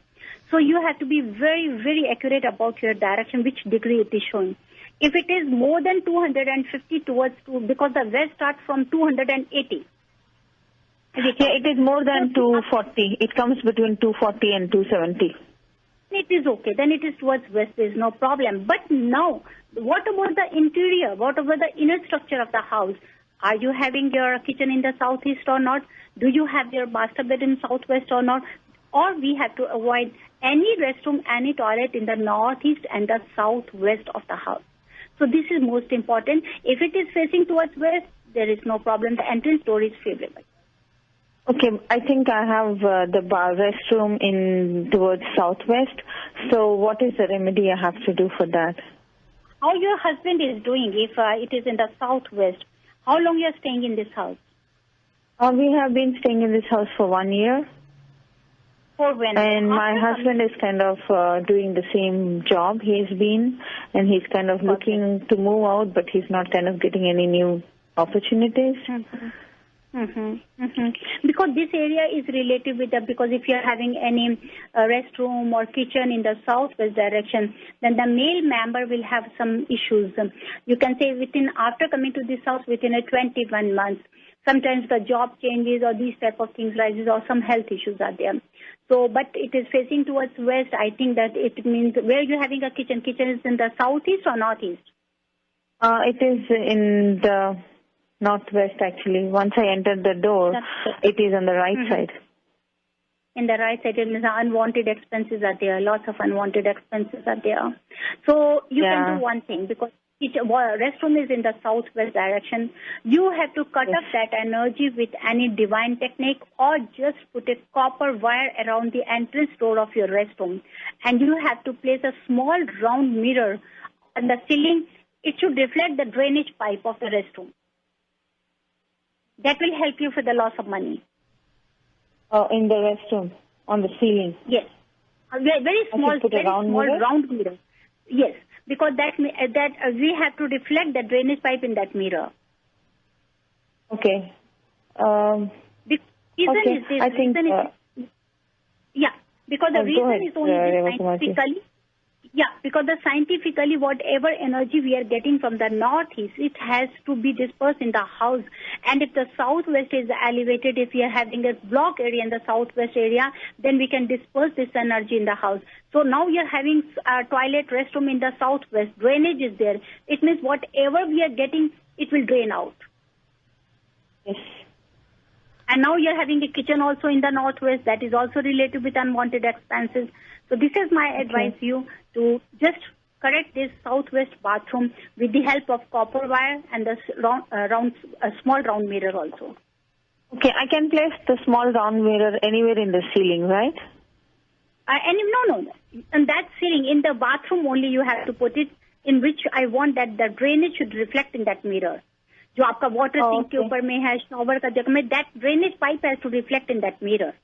J: So you have to be very, very accurate about your direction, which degree it is showing. If it is more than 250 towards 2, because the west starts from 280.
K: Yeah, it is more than 240. It comes between 240 and 270.
J: It is okay. Then it is towards west. There is no problem. But now, what about the interior? What about the inner structure of the house? Are you having your kitchen in the southeast or not? Do you have your master bed in southwest or not? Or we have to avoid any restroom, any toilet in the northeast and the southwest of the house. So this is most important. If it is facing towards west, there is no problem. The entrance door is favorable.
K: Okay, I think I have the restroom in towards southwest. So what is the remedy I have to do for that?
J: How your husband is doing if it is in the southwest? How long you are staying in this house?
K: We have been staying in this house for 1 year.
J: For when?
K: And my husband is kind of doing the same job he's been, and he's kind of looking to move out, but he's not kind of getting any new opportunities.
J: Because this area is related with the, because if you are having any restroom or kitchen in the southwest direction, then the male member will have some issues. You can say after coming to this house within 21 months, sometimes the job changes or these type of things rises, or some health issues are there. So, but it is facing towards west. I think that it means, where you're having a kitchen is in the southeast or northeast?
K: It is in the northwest, actually. Once I entered the door, it is on the right side.
J: In the right side, it means unwanted expenses are there. Lots of unwanted expenses are there. So you can do one thing, because each restroom is in the southwest direction. You have to cut off that energy with any divine technique, or just put a copper wire around the entrance door of your restroom. And you have to place a small round mirror on the ceiling. It should reflect the drainage pipe of the restroom. That will help you for the loss of money.
K: In the restroom, on the ceiling?
J: Yes. Very small, round mirror. Yes, because that we have to reflect the drainage pipe in that mirror.
K: Okay.
J: The reason is this.
K: I think,
J: because the reason is only scientifically. Yeah, because scientifically, whatever energy we are getting from the northeast, it has to be dispersed in the house. And if the southwest is elevated, if we are having a block area in the southwest area, then we can disperse this energy in the house. So now we are having a toilet, restroom in the southwest. Drainage is there. It means whatever we are getting, it will drain out.
K: Yes.
J: And now you are having a kitchen also in the northwest. That is also related with unwanted expenses. So this is my advice to you, to just correct this southwest bathroom with the help of copper wire and the small round mirror also.
K: Okay, I can place the small round mirror anywhere in the ceiling, right?
J: No. In that ceiling, in the bathroom only you have to put it, in which I want that the drainage should reflect in that mirror. जो आपका water sink के ऊपर में है, shower का जगह में, that drainage pipe has to reflect in that mirror.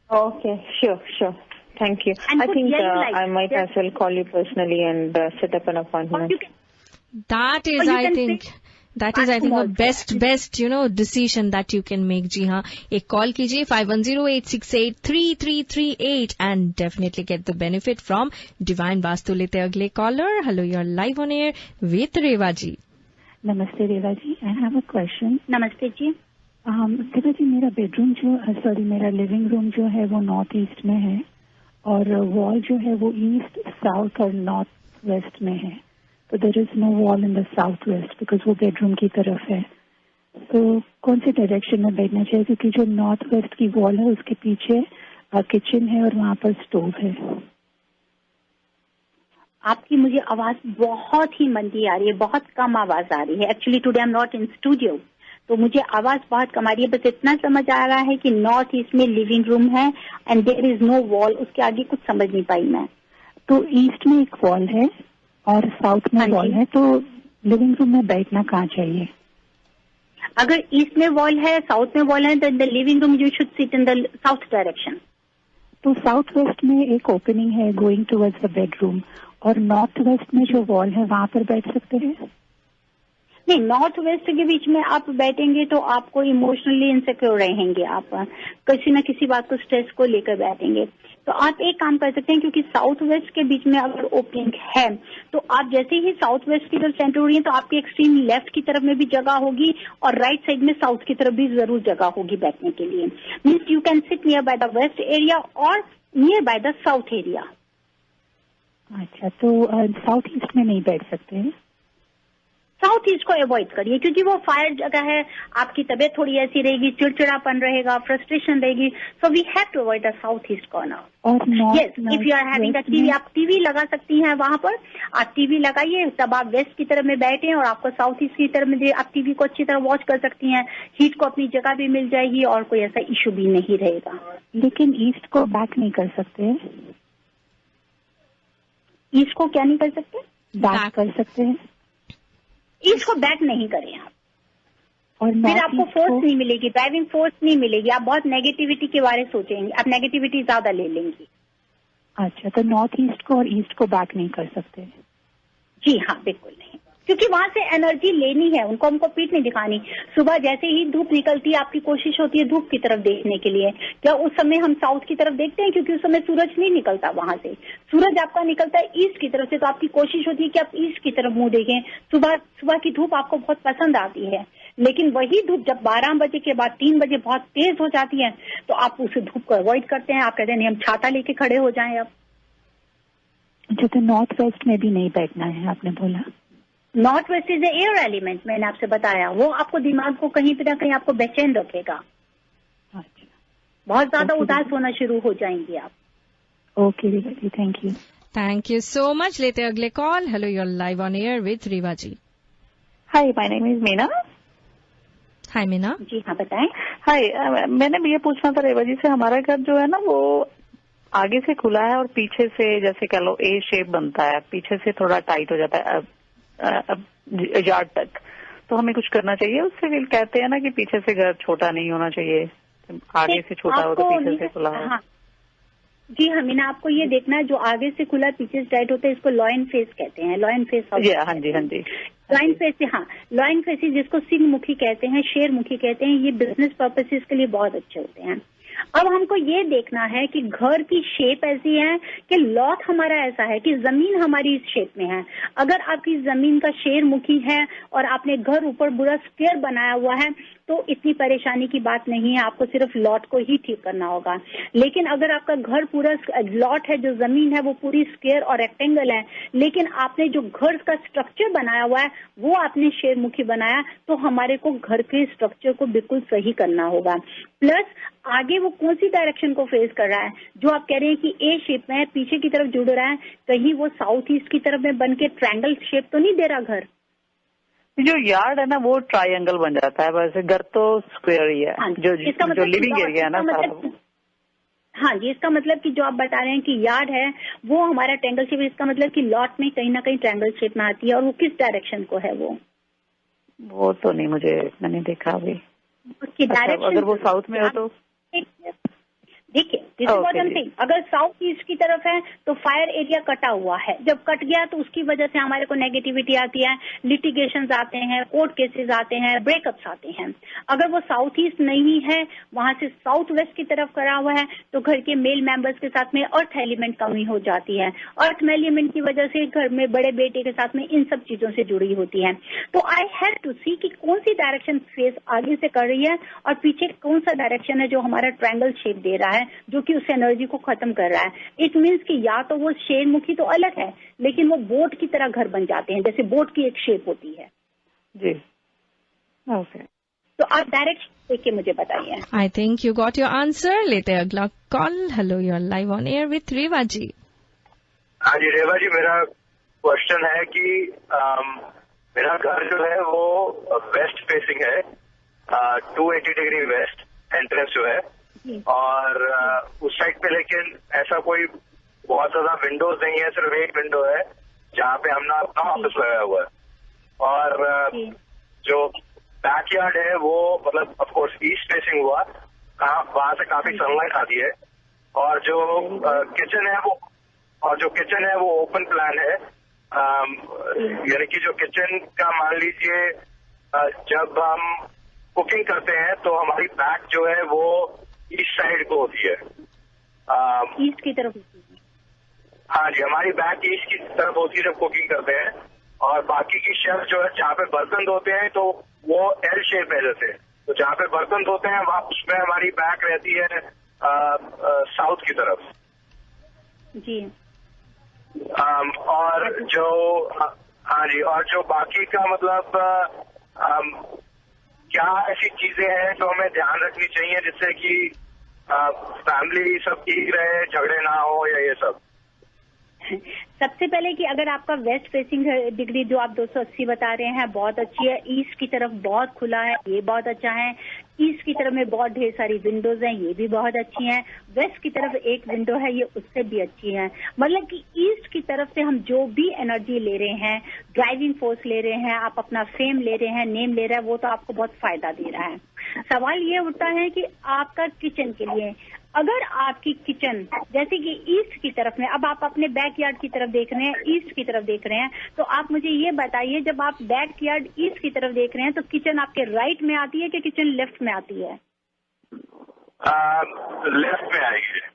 K: Okay, sure. Thank you.
J: And
K: I think I might as well call you personally and set up an appointment.
D: That is, I think, a best, decision that you can make. जी हाँ, एक call कीजिए 510-868-3338 and definitely get the benefit from Divine Vastu. लेते अगले caller. Hello, you're live on air with Reva ji.
L: Namaste, Reva ji. I have a question.
J: Namaste ji.
L: देखो जी, मेरा bedroom मेरा living room जो है वो नॉर्थ ईस्ट में है और वॉल जो है वो ईस्ट, साउथ और नॉर्थ वेस्ट में है। तो there is no wall in the south west because वो बेडरूम की तरफ है। तो कौन से डायरेक्शन में बैठना चाहिए? क्योंकि जो नॉर्थ वेस्ट की वॉल है उसके पीछे किचन है और वहाँ पर स्टोव है।
J: आपकी मुझे आवाज बहुत ही मंदी आ रही है, बहुत कम आवाज आ रही है। Actually today I am not in studio, तो मुझे आवाज बहुत कम आ रही है। बस इतना समझ आ रहा है कि नॉर्थ ईस्ट में लिविंग रूम है and there is no wall. उसके आगे कुछ समझ नहीं पाई मैं।
L: तो ईस्ट में एक वॉल है और साउथ में वॉल है, तो लिविंग रूम में बैठना कहाँ चाहिए?
J: अगर ईस्ट में वॉल है, साउथ में वॉल है, तो in the living room you should sit in the south direction.
L: तो साउथ वेस्ट में एक ओपनिंग है गोइंग टुवर्ड्स द बेडरूम, और नॉर्थ वेस्ट में जो वॉल है वहां पर बैठ सकते हैं?
J: नहीं, नॉर्थ वेस्ट के बीच में आप बैठेंगे तो आपको इमोशनली इनसिक्योर रहेंगे। आप किसी न किसी बात को, स्ट्रेस को लेकर बैठेंगे। तो आप एक काम कर सकते हैं, क्योंकि साउथ वेस्ट के बीच में अगर ओपनिंग है तो आप जैसे ही साउथ वेस्ट की तरफ सेंटर हो रही है तो आपकी एक्सट्रीम लेफ्ट की तरफ में भी जगह होगी और राइट साइड में साउथ की तरफ भी जरूर जगह होगी बैठने के लिए। Means you can sit near by the west area और near by the south area.
L: अच्छा, तो साउथ ईस्ट में नहीं बैठ सकते हैं?
J: साउथ ईस्ट को अवॉइड करिए, क्योंकि वो फायर जगह है। आपकी तबीयत थोड़ी ऐसी रहेगी, चिड़चिड़ापन रहेगा, फ्रस्ट्रेशन रहेगी। So we have to avoid the south east corner. Yes, if you are having a TV, आप टीवी लगा सकती हैं वहां पर। आप टीवी लगाइए, तब आप वेस्ट की तरफ में बैठे और आपको साउथ ईस्ट की तरफ में आप टीवी को अच्छी तरह वॉच कर सकती हैं। हीट को अपनी जगह भी मिल जाएगी और कोई ऐसा इश्यू भी नहीं रहेगा।
L: लेकिन ईस्ट को बैक नहीं कर सकते?
J: ईस्ट को क्या नहीं कर सकते?
L: बैक कर सकते हैं।
J: ईस्ट को बैक नहीं करें आप, और फिर आपको फोर्स नहीं मिलेगी, ड्राइविंग फोर्स नहीं मिलेगी। आप बहुत नेगेटिविटी के बारे में सोचेंगे, आप नेगेटिविटी ज्यादा ले लेंगी।
L: अच्छा, तो नॉर्थ ईस्ट को और ईस्ट को बैक नहीं कर सकते?
J: जी हाँ, बिल्कुल नहीं, क्योंकि वहां से एनर्जी लेनी है उनको, हमको पीठ नहीं दिखानी। सुबह जैसे ही धूप निकलती है आपकी कोशिश होती है धूप की तरफ देखने के लिए। क्या उस समय हम साउथ की तरफ देखते हैं? क्योंकि उस समय सूरज नहीं निकलता वहां से, सूरज आपका निकलता है ईस्ट की तरफ से, तो आपकी कोशिश होती है कि आप ईस्ट की तरफ मुंह देखें। सुबह की धूप आपको बहुत पसंद आती है, लेकिन वही धूप जब 12 बजे के बाद 3 बजे बहुत तेज हो जाती है तो आप उस धूप को अवॉइड करते हैं। आप कहते हैं नहीं, हम छाता लेके खड़े हो जाएं अब।
L: अच्छा, तो नॉर्थ वेस्ट में भी नहीं बैठना है आपने बोला?
J: North west is air element, मैंने आपसे बताया। वो आपको दिमाग को कहीं पे ना कहीं आपको बेचैन रखेगा।
L: अच्छा,
J: बहुत ज्यादा उदास होना शुरू हो जाएंगे आप।
L: Okay Reva, thank you.
D: Thank you so much. लेते हैं अगले call. Hello, you are live on air with Reva ji.
M: Hi, my name is Meena.
D: Hi Meena.
J: जी हाँ, बताएं।
M: हाय, मैंने ये पूछना था रेवा जी से, हमारा घर जो है ना वो आगे से खुला है और पीछे से जैसे कह लो ए शेप बनता है, पीछे से थोड़ा टाइट हो जाता है यार्ड तक। तो हमें कुछ करना चाहिए उससे? भी कहते हैं ना कि पीछे से घर छोटा नहीं होना चाहिए, आगे से छोटा हो तो पीछे से खुला हो।
J: हाँ। जी हाँ मीना, आपको ये देखना है जो आगे से खुला पीछे से टाइट होता है, इसको लॉयन फेस कहते हैं। Lion face house.
M: हाँ जी, हाँ जी।
J: लॉयन फेस, हाँ, लॉयन फेस जिसको सिंहमुखी कहते हैं, शेरमुखी कहते हैं, ये बिजनेस पर्पसेस के लिए बहुत अच्छे होते हैं। अब हमको ये देखना है कि घर की शेप ऐसी है कि लॉट हमारा ऐसा है कि जमीन हमारी इस शेप में है। अगर आपकी जमीन का शेरमुखी है और आपने घर ऊपर पूरा स्क्वायर बनाया हुआ है तो इतनी परेशानी की बात नहीं है, आपको सिर्फ लॉट को ही ठीक करना होगा। लेकिन अगर आपका घर पूरा लॉट है, जो जमीन है वो पूरी स्क्वायर और रेक्टेंगल है, लेकिन आपने जो घर का स्ट्रक्चर बनाया हुआ है वो आपने शेरमुखी बनाया, तो हमारे को घर के स्ट्रक्चर को बिल्कुल सही करना होगा। प्लस आगे वो कौन सी डायरेक्शन को फेस कर रहा है, जो आप कह रहे हैं कि ए शेप में है, पीछे की तरफ जुड़ रहा है, कहीं वो साउथ ईस्ट की तरफ में बन के ट्रायंगल शेप तो नहीं दे रहा घर?
M: जो यार्ड है ना वो ट्रायंगल बन जाता है, वैसे घर तो स्क्वायर ही है।
J: हाँ,
M: जो लिविंग एरिया है ना सारा।
J: हाँ जी, इसका मतलब कि जो आप बता रहे हैं कि यार्ड है वो हमारा ट्रायंगल शेप, इसका मतलब कि लॉट में कहीं ना कहीं ट्रायंगल शेप में आती है। और वो किस डायरेक्शन को है? वो
M: तो नहीं, मुझे मैंने देखा अभी।
J: उसकी डायरेक्शन
M: अगर वो साउथ में हो तो
J: देखिए, this is what I am saying. अगर साउथ ईस्ट की तरफ है तो फायर एरिया कटा हुआ है, जब कट गया तो उसकी वजह से हमारे को नेगेटिविटी आती है, लिटिगेशंस आते हैं, कोर्ट केसेस आते हैं, ब्रेकअप्स आते हैं। अगर वो साउथ ईस्ट नहीं है, वहां से साउथ वेस्ट की तरफ करा हुआ है, तो घर के मेल मेंबर्स के साथ में अर्थ एलिमेंट कमी हो जाती है। अर्थ एलिमेंट की वजह से घर में बड़े बेटे के साथ में इन सब चीजों से जुड़ी होती है। तो आई हैव टू सी कि कौन सी डायरेक्शन फेस आगे से कर रही है और पीछे कौन सा डायरेक्शन है जो हमारा ट्रायंगल शेप दे रहा है, जो कि उस एनर्जी को खत्म कर रहा है। इट मीन्स कि या तो वो शेरमुखी तो अलग है, लेकिन वो बोट की तरह घर बन जाते हैं, जैसे बोट की एक शेप होती है।
M: जी, ओके।
J: तो आप डायरेक्शन देख के मुझे बताइए।
D: I think you got your answer. लेते हैं अगला call. Hello, you are live on air with Reva ji.
N: हाँ जी रेवा जी, मेरा क्वेश्चन है कि मेरा घर जो है वो वेस्ट फेसिंग है, 280 डिग्री वेस्ट एंट्रेंस जो है, और उस साइड पे लेकिन ऐसा कोई बहुत ज्यादा विंडोज नहीं है, सिर्फ एक विंडो है जहाँ पे हमने अपना ऑफिस लगाया हुआ है। और जो बैकयार्ड है वो मतलब ऑफ कोर्स ईस्ट फेसिंग हुआ, वहां से काफी सनलाइट आती है। और जो किचन है वो ओपन प्लान है, यानी कि जो किचन का मान लीजिए जब हम कुकिंग करते हैं तो हमारी बैक जो है वो ईस्ट साइड को होती है,
J: ईस्ट की तरफ होती है।
N: हाँ जी, हमारी बैक ईस्ट की तरफ होती है जब कुकिंग करते हैं। और बाकी की शेल्फ जो है जहाँ पे बर्तन धोते हैं तो वो एल शेप है, जैसे तो जहाँ पे बर्तन धोते हैं वहाँ उसमें हमारी बैक रहती है साउथ की तरफ
J: जी।
N: और जो हाँ जी, और जो बाकी का मतलब क्या ऐसी चीजें हैं जो हमें ध्यान रखनी चाहिए जिससे कि फैमिली सब ठीक रहे, झगड़े ना हो या ये सब?
J: सबसे पहले कि अगर आपका वेस्ट फेसिंग डिग्री जो आप 280 बता रहे हैं बहुत अच्छी है, ईस्ट की तरफ बहुत खुला है, ये बहुत अच्छा है। ईस्ट की तरफ में बहुत ढेर सारी विंडोज हैं, ये भी बहुत अच्छी हैं। वेस्ट की तरफ एक विंडो है, ये उससे भी अच्छी है। मतलब कि ईस्ट की तरफ से हम जो भी एनर्जी ले रहे हैं, ड्राइविंग फोर्स ले रहे हैं, आप अपना फेम ले रहे हैं, नेम ले रहे हैं, वो तो आपको बहुत फायदा दे रहा है। सवाल ये उठता है कि आपका किचन के लिए, अगर आपकी किचन जैसे कि ईस्ट की तरफ में, अब आप अपने बैकयार्ड की तरफ देख रहे हैं, ईस्ट की तरफ देख रहे हैं, तो आप मुझे ये बताइए जब आप बैकयार्ड ईस्ट की तरफ देख रहे हैं तो किचन आपके राइट में आती है कि किचन लेफ्ट में आती है?
N: लेफ्ट में आएगी।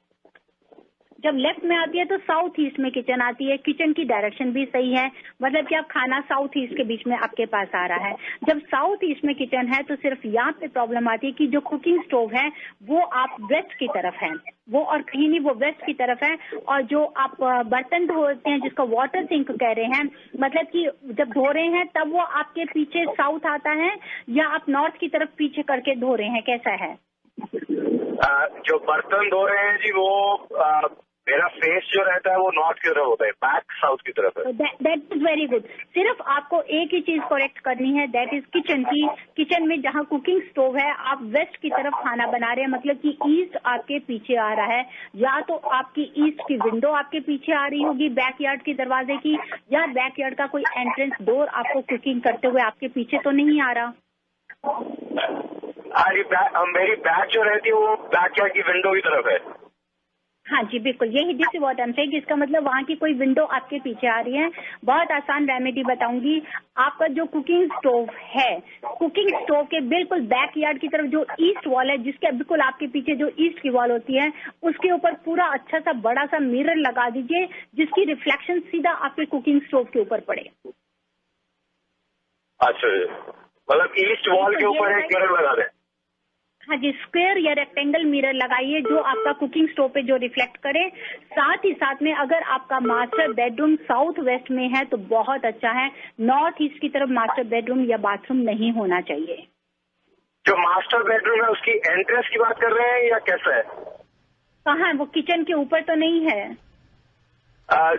J: जब लेफ्ट में आती है तो साउथ ईस्ट में किचन आती है। किचन की डायरेक्शन भी सही है, मतलब कि आप खाना साउथ ईस्ट के बीच में आपके पास आ रहा है। जब साउथ ईस्ट में किचन है तो सिर्फ यहाँ पे प्रॉब्लम आती है कि जो कुकिंग स्टोव है वो आप वेस्ट की तरफ है, वो और कहीं नहीं, वो वेस्ट की तरफ है। और जो आप बर्तन धोते हैं जिसका वाटर सिंक कह रहे हैं, मतलब कि जब धो रहे हैं तब वो आपके पीछे साउथ आता है या आप नॉर्थ की तरफ पीछे करके धो रहे हैं, कैसा है?
N: जो बर्तन धो रहे हैं जी वो मेरा फेस जो रहता है वो नॉर्थ की तरफ होता है, बैक साउथ की तरफ है।
J: That is very good. सिर्फ आपको एक ही चीज करेक्ट करनी है, दैट इज किचन की। किचन में जहाँ कुकिंग स्टोव है आप वेस्ट की तरफ खाना बना रहे हैं, मतलब कि ईस्ट आपके पीछे आ रहा है। या तो आपकी ईस्ट की विंडो आपके पीछे आ रही होगी बैकयार्ड के दरवाजे की, या बैकयार्ड का कोई एंट्रेंस डोर आपको कुकिंग करते हुए आपके पीछे तो नहीं आ रहा।
N: मेरी बैक जो रहती है वो बैकयार्ड की विंडो की तरफ है।
J: हाँ जी बिल्कुल, यही this what I am saying. इसका मतलब वहाँ की कोई विंडो आपके पीछे आ रही है। बहुत आसान रेमेडी बताऊंगी। आपका जो कुकिंग स्टोव है, कुकिंग स्टोव के बिल्कुल बैकयार्ड की तरफ जो ईस्ट वॉल है, जिसके बिल्कुल आपके पीछे जो ईस्ट की वॉल होती है, उसके ऊपर पूरा अच्छा सा बड़ा सा मिरर लगा दीजिए जिसकी रिफ्लेक्शन सीधा आपके कुकिंग स्टोव के ऊपर पड़े।
N: अच्छा, मतलब ईस्ट वॉल के ऊपर एक मिरर लगा दें?
J: हाँ जी, स्क्वायर या रेक्टेंगल मिरर लगाइए जो आपका कुकिंग स्टोव पे जो रिफ्लेक्ट करे। साथ ही साथ में अगर आपका मास्टर बेडरूम साउथ वेस्ट में है तो बहुत अच्छा है। नॉर्थ ईस्ट की तरफ मास्टर बेडरूम या बाथरूम नहीं होना चाहिए।
N: जो मास्टर बेडरूम है उसकी एंट्रेंस की बात कर रहे हैं या कैसा है?
J: कहाँ है वो? किचन के ऊपर तो नहीं है।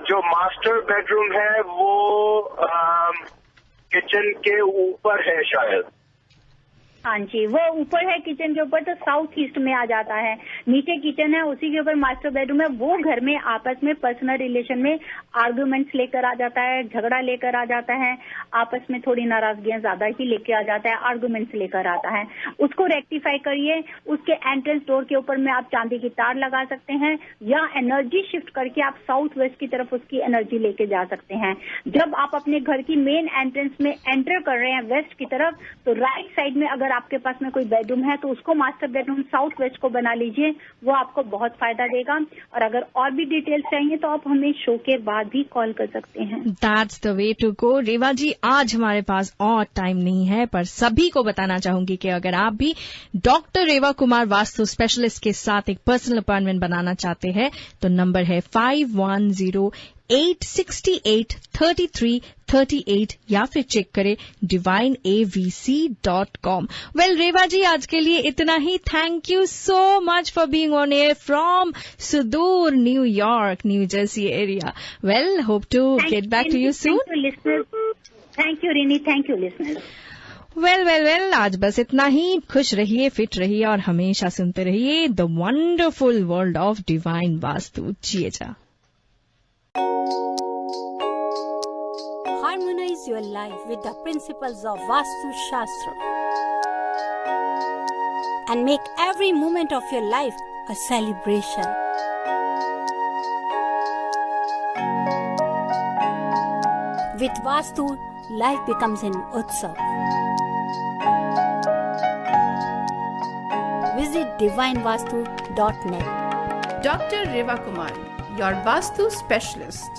N: जो मास्टर बेडरूम है वो किचन के ऊपर है शायद।
J: हाँ जी, वो ऊपर है किचन के ऊपर तो साउथ ईस्ट में आ जाता है, नीचे किचन है, उसी के ऊपर मास्टर बेडरूम है। वो घर में आपस में पर्सनल रिलेशन में आर्गुमेंट्स लेकर आ जाता है, झगड़ा लेकर आ जाता है, आपस में थोड़ी नाराजगियां ज्यादा ही लेकर आ जाता है, आर्गुमेंट्स लेकर आता है। उसको रेक्टिफाई करिए। उसके एंट्रेंस डोर के ऊपर में आप चांदी की तार लगा सकते हैं या एनर्जी शिफ्ट करके आप साउथ वेस्ट की तरफ उसकी एनर्जी लेके जा सकते हैं। जब आप अपने घर की मेन एंट्रेंस में एंटर कर रहे हैं वेस्ट की तरफ, तो राइट साइड में अगर आपके पास में कोई बेडरूम है तो उसको मास्टर बेडरूम साउथ वेस्ट को बना लीजिए, वो आपको बहुत फायदा देगा। और अगर और भी डिटेल्स चाहिए तो आप हमें शो के बाद भी कॉल कर सकते हैं।
D: That's the way to go. Reva ji, आज हमारे पास और टाइम नहीं है, पर सभी को बताना चाहूंगी कि अगर आप भी डॉक्टर रेवा कुमार वास्तु स्पेशलिस्ट के साथ एक पर्सनल अपॉइंटमेंट बनाना चाहते हैं तो नंबर है 5108683338 या फिर चेक करें divineavc.com। वेल रेवा जी, आज के लिए इतना ही। Thank you so much for being on air from सुदूर New York, New Jersey area. Well, hope to get back to you soon.
J: Thank you Rini, thank you listeners.
D: Well, आज बस इतना ही। खुश रहिए, फिट रहिए और हमेशा सुनते रहिए the wonderful world of divine vastu. जिए जा।
A: Harmonize your life with the principles of Vastu Shastra and make every moment of your life a celebration. With Vastu, life becomes an utsav. Visit divinevastu.net.
O: Dr. Reva Kumar, your Vastu specialist.